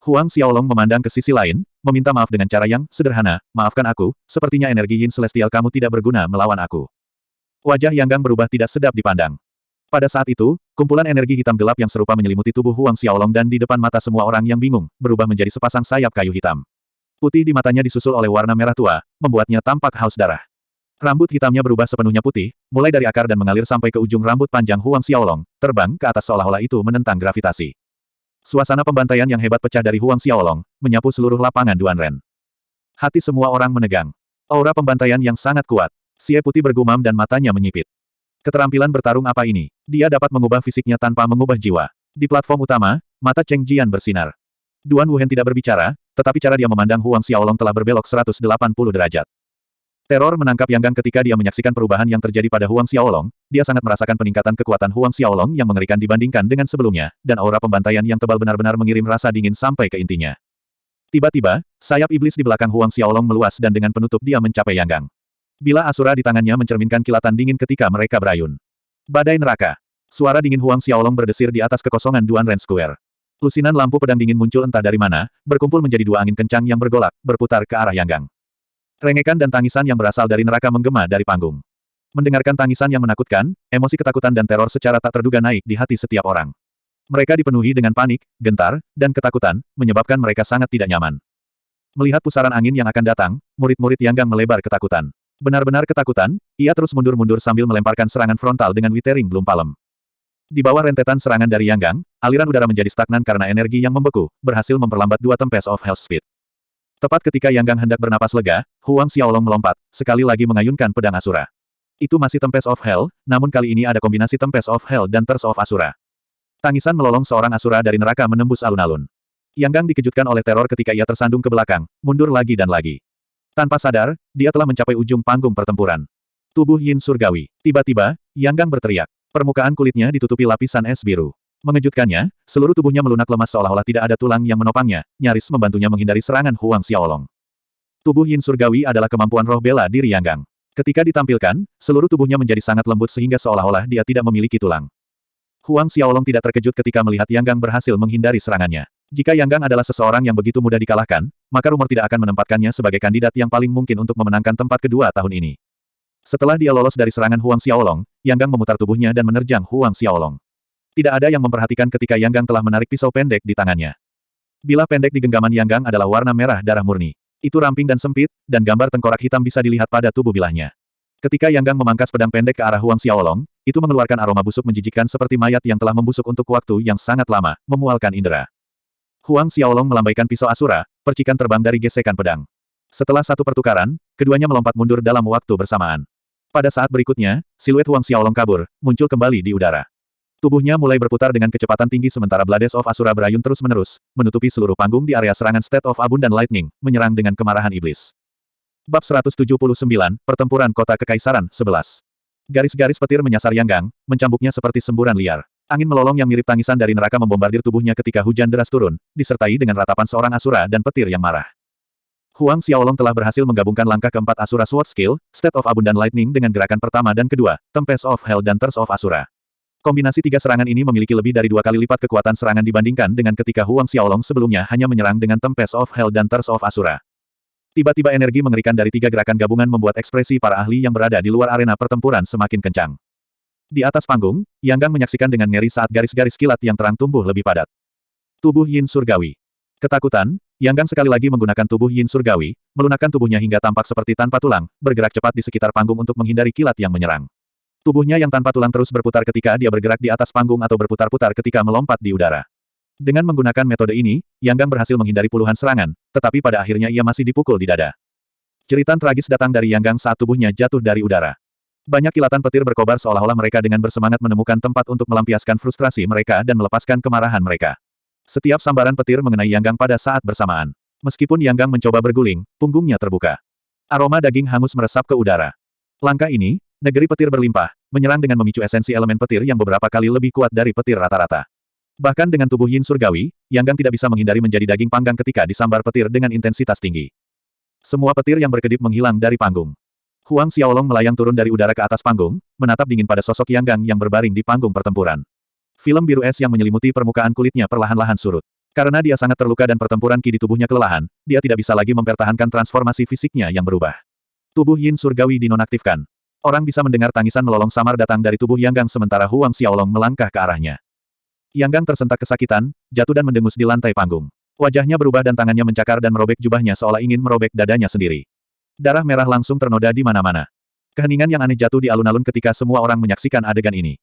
Huang Xiaolong memandang ke sisi lain, meminta maaf dengan cara yang sederhana, maafkan aku, sepertinya energi Yin Celestial kamu tidak berguna melawan aku. Wajah Yang Gang berubah tidak sedap dipandang. Pada saat itu, kumpulan energi hitam gelap yang serupa menyelimuti tubuh Huang Xiaolong dan di depan mata semua orang yang bingung, berubah menjadi sepasang sayap kayu hitam. Putih di matanya disusul oleh warna merah tua, membuatnya tampak haus darah. Rambut hitamnya berubah sepenuhnya putih, mulai dari akar dan mengalir sampai ke ujung rambut panjang Huang Xiaolong, terbang ke atas seolah-olah itu menentang gravitasi. Suasana pembantaian yang hebat pecah dari Huang Xiaolong, menyapu seluruh lapangan Duanren. Hati semua orang menegang. Aura pembantaian yang sangat kuat. Xie Putih bergumam dan matanya menyipit. Keterampilan bertarung apa ini? Dia dapat mengubah fisiknya tanpa mengubah jiwa. Di platform utama, mata Cheng Jian bersinar. Duan Wuhen tidak berbicara, tetapi cara dia memandang Huang Xiaolong telah berbelok 180 derajat. Teror menangkap Yang Gang ketika dia menyaksikan perubahan yang terjadi pada Huang Xiaolong, dia sangat merasakan peningkatan kekuatan Huang Xiaolong yang mengerikan dibandingkan dengan sebelumnya, dan aura pembantaian yang tebal benar-benar mengirim rasa dingin sampai ke intinya. Tiba-tiba, sayap iblis di belakang Huang Xiaolong meluas dan dengan penutup dia mencapai Yang Gang. Bila Asura di tangannya mencerminkan kilatan dingin ketika mereka berayun. Badai neraka. Suara dingin Huang Xiaolong berdesir di atas kekosongan Duanren Square. Lusinan lampu pedang dingin muncul entah dari mana, berkumpul menjadi dua angin kencang yang bergolak, berputar ke arah Yang Gang. Rengekan dan tangisan yang berasal dari neraka menggema dari panggung. Mendengarkan tangisan yang menakutkan, emosi ketakutan dan teror secara tak terduga naik di hati setiap orang. Mereka dipenuhi dengan panik, gentar, dan ketakutan, menyebabkan mereka sangat tidak nyaman. Melihat pusaran angin yang akan datang, murid-murid Yang Gang melebar ketakutan. Benar-benar ketakutan, ia terus mundur-mundur sambil melemparkan serangan frontal dengan Withering Bloom Palm. Di bawah rentetan serangan dari Yang Gang, aliran udara menjadi stagnan karena energi yang membeku, berhasil memperlambat dua Tempest of Hell Speed. Tepat ketika Yang Gang hendak bernapas lega, Huang Xiaolong melompat, sekali lagi mengayunkan pedang Asura. Itu masih Tempest of Hell, namun kali ini ada kombinasi Tempest of Hell dan Thirst of Asura. Tangisan melolong seorang Asura dari neraka menembus alun-alun. Yang Gang dikejutkan oleh teror ketika ia tersandung ke belakang, mundur lagi dan lagi. Tanpa sadar, dia telah mencapai ujung panggung pertempuran. Tubuh Yin surgawi. Tiba-tiba, Yang Gang berteriak. Permukaan kulitnya ditutupi lapisan es biru. Mengejutkannya, seluruh tubuhnya melunak lemas seolah-olah tidak ada tulang yang menopangnya, nyaris membantunya menghindari serangan Huang Xiaolong. Tubuh Yin surgawi adalah kemampuan roh bela diri Yang Gang. Ketika ditampilkan, seluruh tubuhnya menjadi sangat lembut sehingga seolah-olah dia tidak memiliki tulang. Huang Xiaolong tidak terkejut ketika melihat Yang Gang berhasil menghindari serangannya. Jika Yang Gang adalah seseorang yang begitu mudah dikalahkan, maka rumor tidak akan menempatkannya sebagai kandidat yang paling mungkin untuk memenangkan tempat kedua tahun ini. Setelah dia lolos dari serangan Huang Xiaolong, Yang Gang memutar tubuhnya dan menerjang Huang Xiaolong. Tidak ada yang memperhatikan ketika Yang Gang telah menarik pisau pendek di tangannya. Bilah pendek di genggaman Yang Gang adalah warna merah darah murni. Itu ramping dan sempit, dan gambar tengkorak hitam bisa dilihat pada tubuh bilahnya. Ketika Yang Gang memangkas pedang pendek ke arah Huang Xiaolong, itu mengeluarkan aroma busuk menjijikkan seperti mayat yang telah membusuk untuk waktu yang sangat lama, memualkan indera. Huang Xiaolong melambaikan pisau Asura, percikan terbang dari gesekan pedang. Setelah satu pertukaran, keduanya melompat mundur dalam waktu bersamaan. Pada saat berikutnya, siluet Huang Xiaolong kabur, muncul kembali di udara. Tubuhnya mulai berputar dengan kecepatan tinggi sementara Blades of Asura berayun terus-menerus, menutupi seluruh panggung di area serangan State of Abundant Lightning, menyerang dengan kemarahan iblis. Bab 179, Pertempuran Kota Kekaisaran, 11. Garis-garis petir menyasar Yang Gang, mencambuknya seperti semburan liar. Angin melolong yang mirip tangisan dari neraka membombardir tubuhnya ketika hujan deras turun, disertai dengan ratapan seorang Asura dan petir yang marah. Huang Xiaolong telah berhasil menggabungkan langkah keempat Asura Sword Skill, State of Abundant Lightning dengan gerakan pertama dan kedua, Tempest of Hell dan Thirst of Asura. Kombinasi tiga serangan ini memiliki lebih dari 2 kali lipat kekuatan serangan dibandingkan dengan ketika Huang Xiaolong sebelumnya hanya menyerang dengan Tempest of Hell dan Thirst of Asura. Tiba-tiba energi mengerikan dari tiga gerakan gabungan membuat ekspresi para ahli yang berada di luar arena pertempuran semakin kencang. Di atas panggung, Yang Gang menyaksikan dengan ngeri saat garis-garis kilat yang terang tumbuh lebih padat. Tubuh Yin Surgawi. Ketakutan, Yang Gang sekali lagi menggunakan tubuh Yin Surgawi, melunakkan tubuhnya hingga tampak seperti tanpa tulang, bergerak cepat di sekitar panggung untuk menghindari kilat yang menyerang. Tubuhnya yang tanpa tulang terus berputar ketika dia bergerak di atas panggung atau berputar-putar ketika melompat di udara. Dengan menggunakan metode ini, Yang Gang berhasil menghindari puluhan serangan, tetapi pada akhirnya ia masih dipukul di dada. Jeritan tragis datang dari Yang Gang saat tubuhnya jatuh dari udara. Banyak kilatan petir berkobar seolah-olah mereka dengan bersemangat menemukan tempat untuk melampiaskan frustrasi mereka dan melepaskan kemarahan mereka. Setiap sambaran petir mengenai Yang Gang pada saat bersamaan. Meskipun Yang Gang mencoba berguling, punggungnya terbuka. Aroma daging hangus meresap ke udara. Langkah ini, negeri petir berlimpah, menyerang dengan memicu esensi elemen petir yang beberapa kali lebih kuat dari petir rata-rata. Bahkan dengan tubuh Yin Surgawi, Yang Gang tidak bisa menghindari menjadi daging panggang ketika disambar petir dengan intensitas tinggi. Semua petir yang berkedip menghilang dari panggung. Huang Xiaolong melayang turun dari udara ke atas panggung, menatap dingin pada sosok Yang Gang yang berbaring di panggung pertempuran. Film biru es yang menyelimuti permukaan kulitnya perlahan-lahan surut. Karena dia sangat terluka dan pertempuran ki di tubuhnya kelelahan, dia tidak bisa lagi mempertahankan transformasi fisiknya yang berubah. Tubuh Yin Surgawi dinonaktifkan. Orang bisa mendengar tangisan melolong samar datang dari tubuh Yang Gang sementara Huang Xiaolong melangkah ke arahnya. Yang Gang tersentak kesakitan, jatuh dan mendengus di lantai panggung. Wajahnya berubah dan tangannya mencakar dan merobek jubahnya seolah ingin merobek dadanya sendiri. Darah merah langsung ternoda di mana-mana. Keheningan yang aneh jatuh di alun-alun ketika semua orang menyaksikan adegan ini.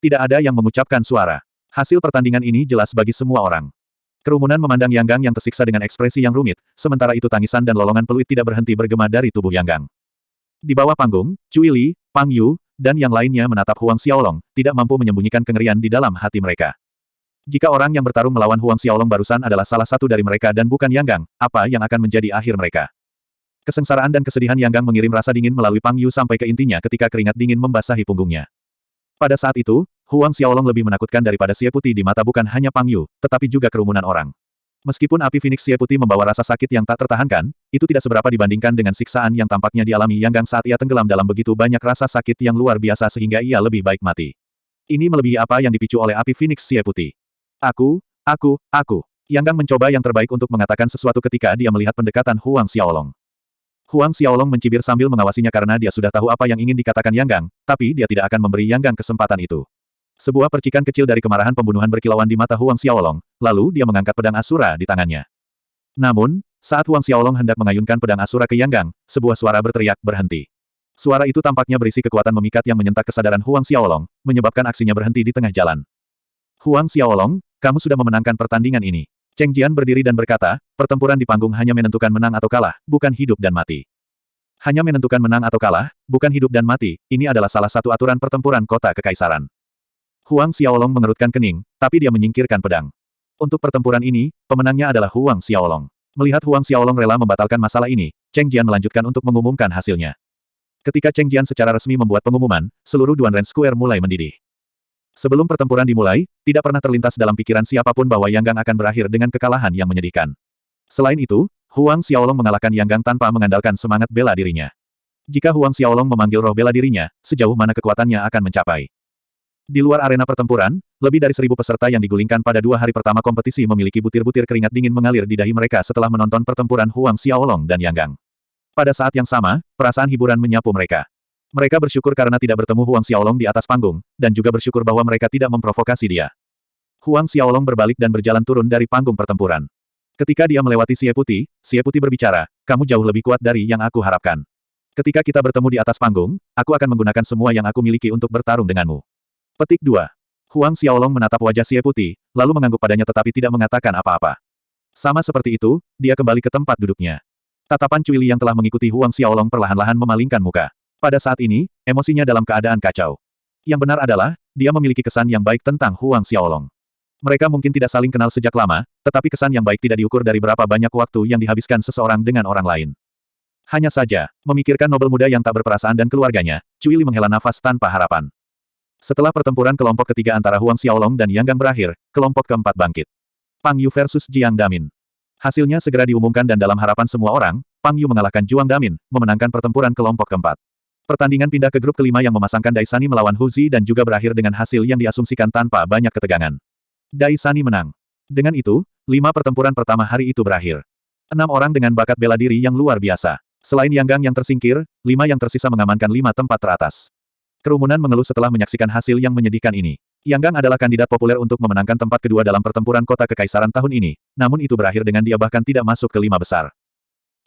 Tidak ada yang mengucapkan suara. Hasil pertandingan ini jelas bagi semua orang. Kerumunan memandang Yang Gang yang tersiksa dengan ekspresi yang rumit, sementara itu tangisan dan lolongan peluit tidak berhenti bergema dari tubuh Yang Gang. Di bawah panggung, Cui Li, Pang Yu, dan yang lainnya menatap Huang Xiaolong, tidak mampu menyembunyikan kengerian di dalam hati mereka. Jika orang yang bertarung melawan Huang Xiaolong barusan adalah salah satu dari mereka dan bukan Yang Gang, apa yang akan menjadi akhir mereka? Kesengsaraan dan kesedihan Yang Gang mengirim rasa dingin melalui Pang Yu sampai ke intinya ketika keringat dingin membasahi punggungnya. Pada saat itu, Huang Xiaolong lebih menakutkan daripada Xie Putih di mata bukan hanya Pang Yu, tetapi juga kerumunan orang. Meskipun api Phoenix Xie Putih membawa rasa sakit yang tak tertahankan, itu tidak seberapa dibandingkan dengan siksaan yang tampaknya dialami Yang Gang saat ia tenggelam dalam begitu banyak rasa sakit yang luar biasa sehingga ia lebih baik mati. Ini melebihi apa yang dipicu oleh api Phoenix Xie Putih. Aku. Yang Gang mencoba yang terbaik untuk mengatakan sesuatu ketika dia melihat pendekatan Huang Xiaolong. Huang Xiaolong mencibir sambil mengawasinya karena dia sudah tahu apa yang ingin dikatakan Yang Gang, tapi dia tidak akan memberi Yang Gang kesempatan itu. Sebuah percikan kecil dari kemarahan pembunuhan berkilauan di mata Huang Xiaolong, lalu dia mengangkat pedang Asura di tangannya. Namun, saat Huang Xiaolong hendak mengayunkan pedang Asura ke Yang Gang, sebuah suara berteriak berhenti. Suara itu tampaknya berisi kekuatan memikat yang menyentak kesadaran Huang Xiaolong, menyebabkan aksinya berhenti di tengah jalan. Huang Xiaolong, kamu sudah memenangkan pertandingan ini. Cheng Jian berdiri dan berkata, pertempuran di panggung hanya menentukan menang atau kalah, bukan hidup dan mati. Hanya menentukan menang atau kalah, bukan hidup dan mati, ini adalah salah satu aturan pertempuran kota kekaisaran. Huang Xiaolong mengerutkan kening, tapi dia menyingkirkan pedang. Untuk pertempuran ini, pemenangnya adalah Huang Xiaolong. Melihat Huang Xiaolong rela membatalkan masalah ini, Cheng Jian melanjutkan untuk mengumumkan hasilnya. Ketika Cheng Jian secara resmi membuat pengumuman, seluruh Duanren Square mulai mendidih. Sebelum pertempuran dimulai, tidak pernah terlintas dalam pikiran siapapun bahwa Yang Gang akan berakhir dengan kekalahan yang menyedihkan. Selain itu, Huang Xiaolong mengalahkan Yang Gang tanpa mengandalkan semangat bela dirinya. Jika Huang Xiaolong memanggil roh bela dirinya, sejauh mana kekuatannya akan mencapai? Di luar arena pertempuran, lebih dari 1.000 peserta yang digulingkan pada 2 hari pertama kompetisi memiliki butir-butir keringat dingin mengalir di dahi mereka setelah menonton pertempuran Huang Xiaolong dan Yang Gang. Pada saat yang sama, perasaan hiburan menyapu mereka. Mereka bersyukur karena tidak bertemu Huang Xiaolong di atas panggung, dan juga bersyukur bahwa mereka tidak memprovokasi dia. Huang Xiaolong berbalik dan berjalan turun dari panggung pertempuran. Ketika dia melewati Xie Puti berbicara, "Kamu jauh lebih kuat dari yang aku harapkan. Ketika kita bertemu di atas panggung, aku akan menggunakan semua yang aku miliki untuk bertarung denganmu." Petik 2. Huang Xiaolong menatap wajah Xie Puti, lalu mengangguk padanya tetapi tidak mengatakan apa-apa. Sama seperti itu, dia kembali ke tempat duduknya. Tatapan Cui Li yang telah mengikuti Huang Xiaolong perlahan-lahan memalingkan muka. Pada saat ini, emosinya dalam keadaan kacau. Yang benar adalah, dia memiliki kesan yang baik tentang Huang Xiaolong. Mereka mungkin tidak saling kenal sejak lama, tetapi kesan yang baik tidak diukur dari berapa banyak waktu yang dihabiskan seseorang dengan orang lain. Hanya saja, memikirkan nobel muda yang tak berperasaan dan keluarganya, Cui Li menghela nafas tanpa harapan. Setelah pertempuran kelompok ketiga antara Huang Xiaolong dan Yang Gang berakhir, kelompok keempat bangkit. Pang Yu versus Jiang Damin. Hasilnya segera diumumkan dan dalam harapan semua orang, Pang Yu mengalahkan Juang Damin, memenangkan pertempuran kelompok keempat. Pertandingan pindah ke grup kelima yang memasangkan Dai Sani melawan Hu Zi dan juga berakhir dengan hasil yang diasumsikan tanpa banyak ketegangan. Dai Sani menang. Dengan itu, 5 pertempuran pertama hari itu berakhir. 6 orang dengan bakat bela diri yang luar biasa. Selain Yang Gang yang tersingkir, 5 yang tersisa mengamankan 5 tempat teratas. Kerumunan mengeluh setelah menyaksikan hasil yang menyedihkan ini. Yang Gang adalah kandidat populer untuk memenangkan tempat kedua dalam pertempuran kota kekaisaran tahun ini, namun itu berakhir dengan dia bahkan tidak masuk ke 5 besar.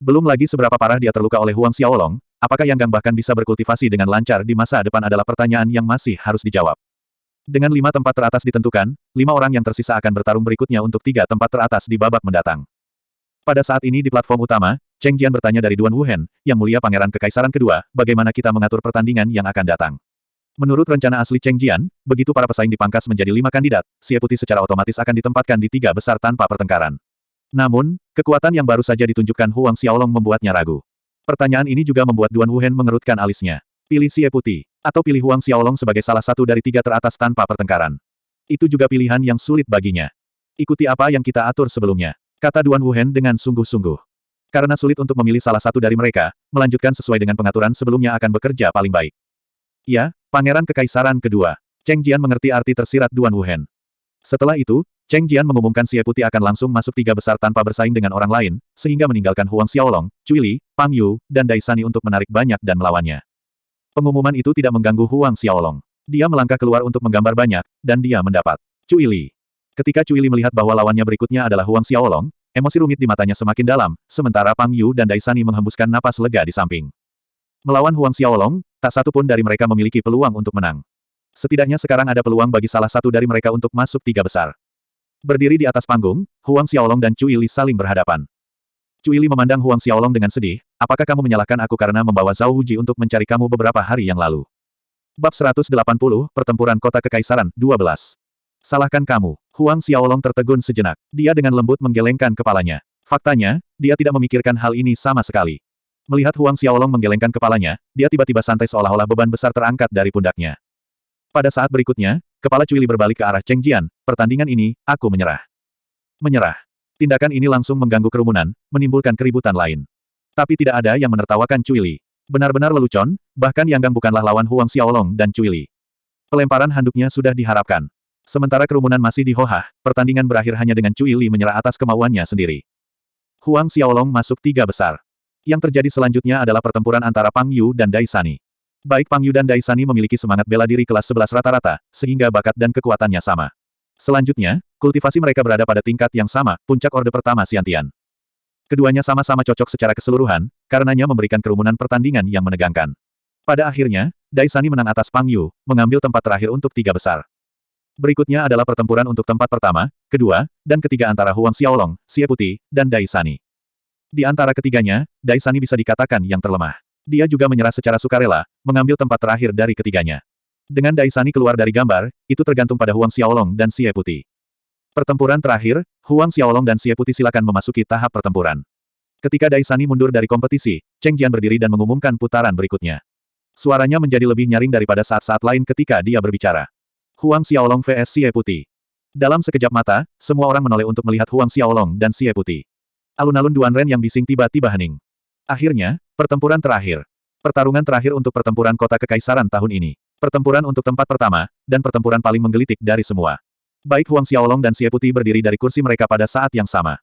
Belum lagi seberapa parah dia terluka oleh Huang Xiaolong, apakah Yang Gang bahkan bisa berkultivasi dengan lancar di masa depan adalah pertanyaan yang masih harus dijawab. Dengan 5 tempat teratas ditentukan, 5 orang yang tersisa akan bertarung berikutnya untuk 3 tempat teratas di babak mendatang. Pada saat ini di platform utama, Cheng Jian bertanya dari Duan Wuhen, Yang Mulia Pangeran Kekaisaran Kedua, bagaimana kita mengatur pertandingan yang akan datang. Menurut rencana asli Cheng Jian, begitu para pesaing dipangkas menjadi 5 kandidat, Xie Puti secara otomatis akan ditempatkan di 3 besar tanpa pertengkaran. Namun, kekuatan yang baru saja ditunjukkan Huang Xiaolong membuatnya ragu. Pertanyaan ini juga membuat Duan Wuhen mengerutkan alisnya. Pilih Xie Puti, atau pilih Huang Xiaolong sebagai salah satu dari 3 teratas tanpa pertengkaran. Itu juga pilihan yang sulit baginya. Ikuti apa yang kita atur sebelumnya, kata Duan Wuhen dengan sungguh-sungguh. Karena sulit untuk memilih salah satu dari mereka, melanjutkan sesuai dengan pengaturan sebelumnya akan bekerja paling baik. Ya, Pangeran Kekaisaran Kedua. Cheng Jian mengerti arti tersirat Duan Wuhen. Setelah itu, Cheng Jian mengumumkan Xie Puti akan langsung masuk 3 besar tanpa bersaing dengan orang lain, sehingga meninggalkan Huang Xiaolong, Cui Li, Pang Yu, dan Dai Sani untuk menarik banyak dan melawannya. Pengumuman itu tidak mengganggu Huang Xiaolong. Dia melangkah keluar untuk menggambar banyak, dan dia mendapat Cui Li. Ketika Cui Li melihat bahwa lawannya berikutnya adalah Huang Xiaolong, emosi rumit di matanya semakin dalam, sementara Pang Yu dan Dai Sani menghembuskan napas lega di samping. Melawan Huang Xiaolong, tak satu pun dari mereka memiliki peluang untuk menang. Setidaknya sekarang ada peluang bagi salah satu dari mereka untuk masuk 3 besar. Berdiri di atas panggung, Huang Xiaolong dan Cui Li saling berhadapan. Cui Li memandang Huang Xiaolong dengan sedih, apakah kamu menyalahkan aku karena membawa Zhao Huji untuk mencari kamu beberapa hari yang lalu? Bab 180, Pertempuran Kota Kekaisaran, 12. Salahkan kamu. Huang Xiaolong tertegun sejenak. Dia dengan lembut menggelengkan kepalanya. Faktanya, dia tidak memikirkan hal ini sama sekali. Melihat Huang Xiaolong menggelengkan kepalanya, dia tiba-tiba santai seolah-olah beban besar terangkat dari pundaknya. Pada saat berikutnya, kepala Cui Li berbalik ke arah Cheng Jian, pertandingan ini, aku menyerah. Menyerah. Tindakan ini langsung mengganggu kerumunan, menimbulkan keributan lain. Tapi tidak ada yang menertawakan Cui Li. Benar-benar lelucon, bahkan Yang Gang bukanlah lawan Huang Xiaolong dan Cui Li. Pelemparan handuknya sudah diharapkan. Sementara kerumunan masih dihohah, pertandingan berakhir hanya dengan Cui Li menyerah atas kemauannya sendiri. Huang Xiaolong masuk 3 besar. Yang terjadi selanjutnya adalah pertempuran antara Pang Yu dan Dai Sani. Baik Pang Yu dan Dai Sani memiliki semangat bela diri kelas 11 rata-rata, sehingga bakat dan kekuatannya sama. Selanjutnya, kultivasi mereka berada pada tingkat yang sama, puncak orde pertama Xiantian. Keduanya sama-sama cocok secara keseluruhan, karenanya memberikan kerumunan pertandingan yang menegangkan. Pada akhirnya, Dai Sani menang atas Pang Yu, mengambil tempat terakhir untuk 3 besar. Berikutnya adalah pertempuran untuk tempat pertama, kedua, dan ketiga antara Huang Xiaolong, Xie Puti, dan Dai Sani. Di antara ketiganya, Dai Sani bisa dikatakan yang terlemah. Dia juga menyerah secara sukarela, mengambil tempat terakhir dari ketiganya. Dengan Dai Sani keluar dari gambar, itu tergantung pada Huang Xiaolong dan Xie Puti. Pertempuran terakhir, Huang Xiaolong dan Xie Puti silakan memasuki tahap pertempuran. Ketika Dai Sani mundur dari kompetisi, Cheng Jian berdiri dan mengumumkan putaran berikutnya. Suaranya menjadi lebih nyaring daripada saat-saat lain ketika dia berbicara. Huang Xiaolong vs Xie Puti. Dalam sekejap mata, semua orang menoleh untuk melihat Huang Xiaolong dan Xie Puti. Alun-alun Duan Ren yang bising tiba-tiba hening. Akhirnya, pertempuran terakhir. Pertarungan terakhir untuk pertempuran kota kekaisaran tahun ini. Pertempuran untuk tempat pertama, dan pertempuran paling menggelitik dari semua. Baik Huang Xiaolong dan Xie Putih berdiri dari kursi mereka pada saat yang sama.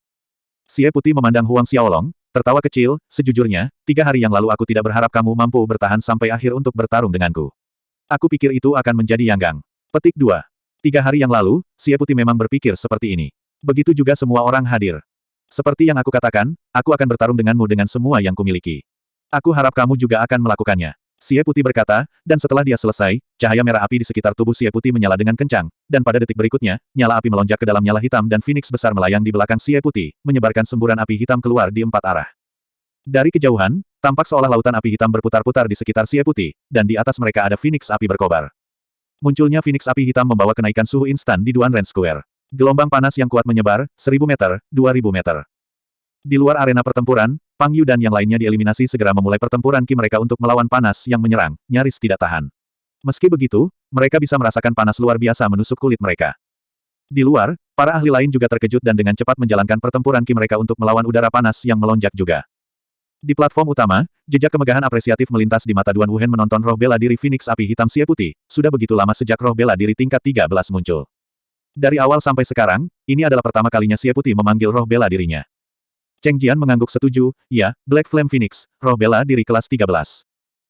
Xie Putih memandang Huang Xiaolong, tertawa kecil, sejujurnya, 3 hari yang lalu aku tidak berharap kamu mampu bertahan sampai akhir untuk bertarung denganku. Aku pikir itu akan menjadi Yanggang. Petik 2. 3 hari yang lalu, Xie Putih memang berpikir seperti ini. Begitu juga semua orang hadir. Seperti yang aku katakan, aku akan bertarung denganmu dengan semua yang kumiliki. Aku harap kamu juga akan melakukannya. Xie Putih berkata, dan setelah dia selesai, cahaya merah api di sekitar tubuh Xie Putih menyala dengan kencang, dan pada detik berikutnya, nyala api melonjak ke dalam nyala hitam dan Phoenix besar melayang di belakang Xie Putih, menyebarkan semburan api hitam keluar di 4 arah. Dari kejauhan, tampak seolah lautan api hitam berputar-putar di sekitar Xie Putih, dan di atas mereka ada Phoenix api berkobar. Munculnya Phoenix api hitam membawa kenaikan suhu instan di Duan Ren Square. Gelombang panas yang kuat menyebar, 1000 meter, 2000 meter. Di luar arena pertempuran, Pang Yu dan yang lainnya dieliminasi segera memulai pertempuran ki mereka untuk melawan panas yang menyerang, nyaris tidak tahan. Meski begitu, mereka bisa merasakan panas luar biasa menusuk kulit mereka. Di luar, para ahli lain juga terkejut dan dengan cepat menjalankan pertempuran ki mereka untuk melawan udara panas yang melonjak juga. Di platform utama, jejak kemegahan apresiatif melintas di mata Duan Wuhen menonton roh bela diri Phoenix api hitam Xie Putih, sudah begitu lama sejak roh bela diri tingkat 13 muncul. Dari awal sampai sekarang, ini adalah pertama kalinya Xie Putih memanggil roh bela dirinya. Cheng Jian mengangguk setuju, ya, Black Flame Phoenix, roh bela diri kelas 13.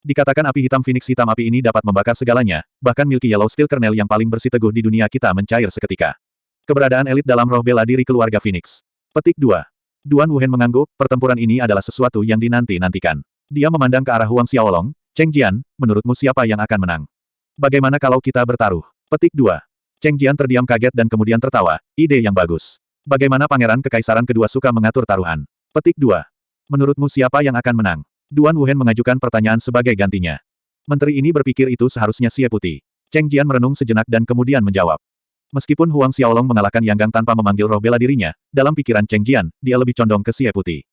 Dikatakan api hitam Phoenix hitam api ini dapat membakar segalanya, bahkan Milky Yellow Steel Kernel yang paling bersiteguh di dunia kita mencair seketika. Keberadaan elit dalam roh bela diri keluarga Phoenix. Petik 2. Duan Wuhen mengangguk, pertempuran ini adalah sesuatu yang dinanti-nantikan. Dia memandang ke arah Huang Xiaolong, Cheng Jian, menurutmu siapa yang akan menang? Bagaimana kalau kita bertaruh? Petik 2. Cheng Jian terdiam kaget dan kemudian tertawa, ide yang bagus. Bagaimana Pangeran Kekaisaran kedua suka mengatur taruhan? Petik 2. Menurutmu siapa yang akan menang? Duan Wuhen mengajukan pertanyaan sebagai gantinya. Menteri ini berpikir itu seharusnya Xie Putih. Cheng Jian merenung sejenak dan kemudian menjawab. Meskipun Huang Xiaolong mengalahkan Yanggang tanpa memanggil roh bela dirinya, dalam pikiran Cheng Jian, dia lebih condong ke Xie Putih.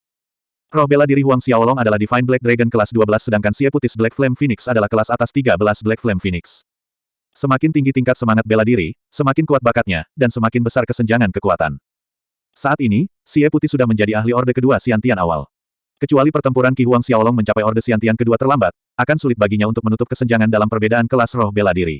Roh bela diri Huang Xiaolong adalah Divine Black Dragon kelas 12 sedangkan Xie Putih Black Flame Phoenix adalah kelas atas 13 Black Flame Phoenix. Semakin tinggi tingkat semangat bela diri, semakin kuat bakatnya, dan semakin besar kesenjangan kekuatan. Saat ini, Xie Putih sudah menjadi ahli Orde kedua Xiantian awal. Kecuali pertempuran Qi Huang Xiaolong mencapai Orde Xiantian kedua terlambat, akan sulit baginya untuk menutup kesenjangan dalam perbedaan kelas roh bela diri.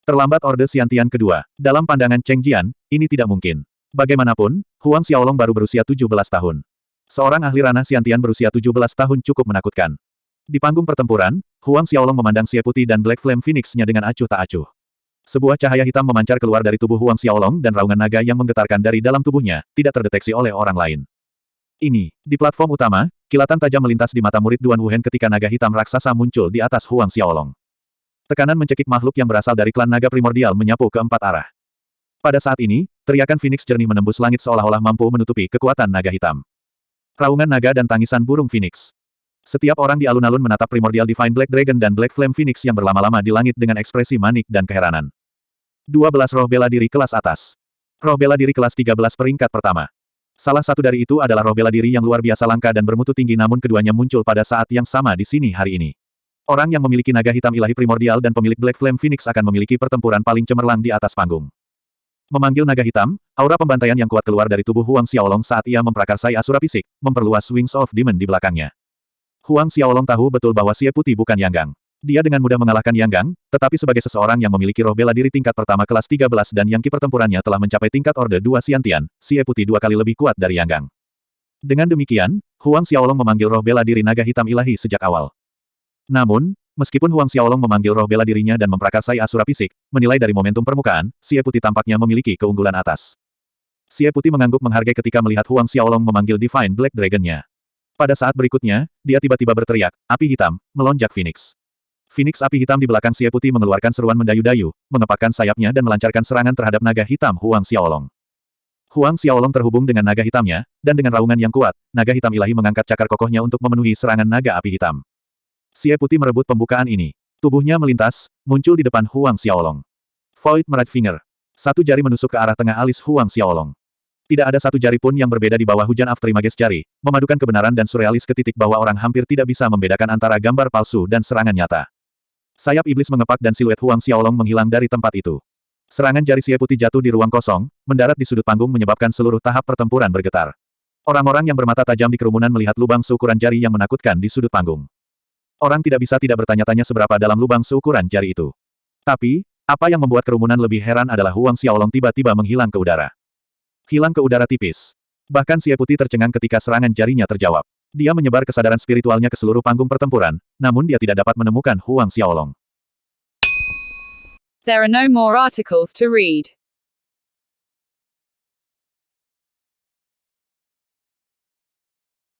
Terlambat Orde Xiantian kedua, dalam pandangan Cheng Jian, ini tidak mungkin. Bagaimanapun, Huang Xiaolong baru berusia 17 tahun. Seorang ahli ranah Xiantian berusia 17 tahun cukup menakutkan. Di panggung pertempuran, Huang Xiaolong memandang Xie Putih dan Black Flame Phoenix-nya dengan acuh tak acuh. Sebuah cahaya hitam memancar keluar dari tubuh Huang Xiaolong dan raungan naga yang menggetarkan dari dalam tubuhnya, tidak terdeteksi oleh orang lain. Ini, di platform utama, kilatan tajam melintas di mata murid Duan Wuhen ketika naga hitam raksasa muncul di atas Huang Xiaolong. Tekanan mencekik makhluk yang berasal dari klan naga primordial menyapu ke 4 arah. Pada saat ini, teriakan Phoenix jernih menembus langit seolah-olah mampu menutupi kekuatan naga hitam. Raungan naga dan tangisan burung Phoenix. Setiap orang di alun-alun menatap Primordial Divine Black Dragon dan Black Flame Phoenix yang berlama-lama di langit dengan ekspresi manik dan keheranan. 12 roh bela diri kelas atas. Roh bela diri kelas 13 peringkat pertama. Salah satu dari itu adalah roh bela diri yang luar biasa langka dan bermutu tinggi namun keduanya muncul pada saat yang sama di sini hari ini. Orang yang memiliki naga hitam ilahi primordial dan pemilik Black Flame Phoenix akan memiliki pertempuran paling cemerlang di atas panggung. Memanggil naga hitam, aura pembantaian yang kuat keluar dari tubuh Huang Xiaolong saat ia memprakarsai Asura Fisik, memperluas Wings of Demon di belakangnya. Huang Xiaolong tahu betul bahwa Xie Putih bukan Yanggang. Dia dengan mudah mengalahkan Yanggang, tetapi sebagai seseorang yang memiliki roh bela diri tingkat pertama kelas 13 dan yang ki pertempurannya telah mencapai tingkat Orde 2 Xiantian, Xie Putih 2 kali lebih kuat dari Yanggang. Dengan demikian, Huang Xiaolong memanggil roh bela diri naga hitam ilahi sejak awal. Namun, meskipun Huang Xiaolong memanggil roh bela dirinya dan memprakarsai Asura Fisik, menilai dari momentum permukaan, Xie Putih tampaknya memiliki keunggulan atas. Xie Putih mengangguk menghargai ketika melihat Huang Xiaolong memanggil Divine Black Dragon-nya. Pada saat berikutnya, dia tiba-tiba berteriak, api hitam, melonjak Phoenix. Phoenix api hitam di belakang Xie Putih mengeluarkan seruan mendayu-dayu, mengepakkan sayapnya dan melancarkan serangan terhadap naga hitam Huang Xiaolong. Huang Xiaolong terhubung dengan naga hitamnya, dan dengan raungan yang kuat, naga hitam ilahi mengangkat cakar kokohnya untuk memenuhi serangan naga api hitam. Xie Putih merebut pembukaan ini. Tubuhnya melintas, muncul di depan Huang Xiaolong. Void Mirage Finger. Satu jari menusuk ke arah tengah alis Huang Xiaolong. Tidak ada satu jari pun yang berbeda di bawah hujan Afterimages jari, memadukan kebenaran dan surrealis ke titik bahwa orang hampir tidak bisa membedakan antara gambar palsu dan serangan nyata. Sayap iblis mengepak dan siluet Huang Xiaolong menghilang dari tempat itu. Serangan jari Xie Putih jatuh di ruang kosong, mendarat di sudut panggung menyebabkan seluruh tahap pertempuran bergetar. Orang-orang yang bermata tajam di kerumunan melihat lubang seukuran jari yang menakutkan di sudut panggung. Orang tidak bisa tidak bertanya-tanya seberapa dalam lubang seukuran jari itu. Tapi, apa yang membuat kerumunan lebih heran adalah Huang Xiaolong tiba-tiba menghilang ke udara. Hilang ke udara tipis. Bahkan Xie Putih tercengang ketika serangan jarinya terjawab. Dia menyebar kesadaran spiritualnya ke seluruh panggung pertempuran, namun dia tidak dapat menemukan Huang Xiaolong. There are no more articles to read.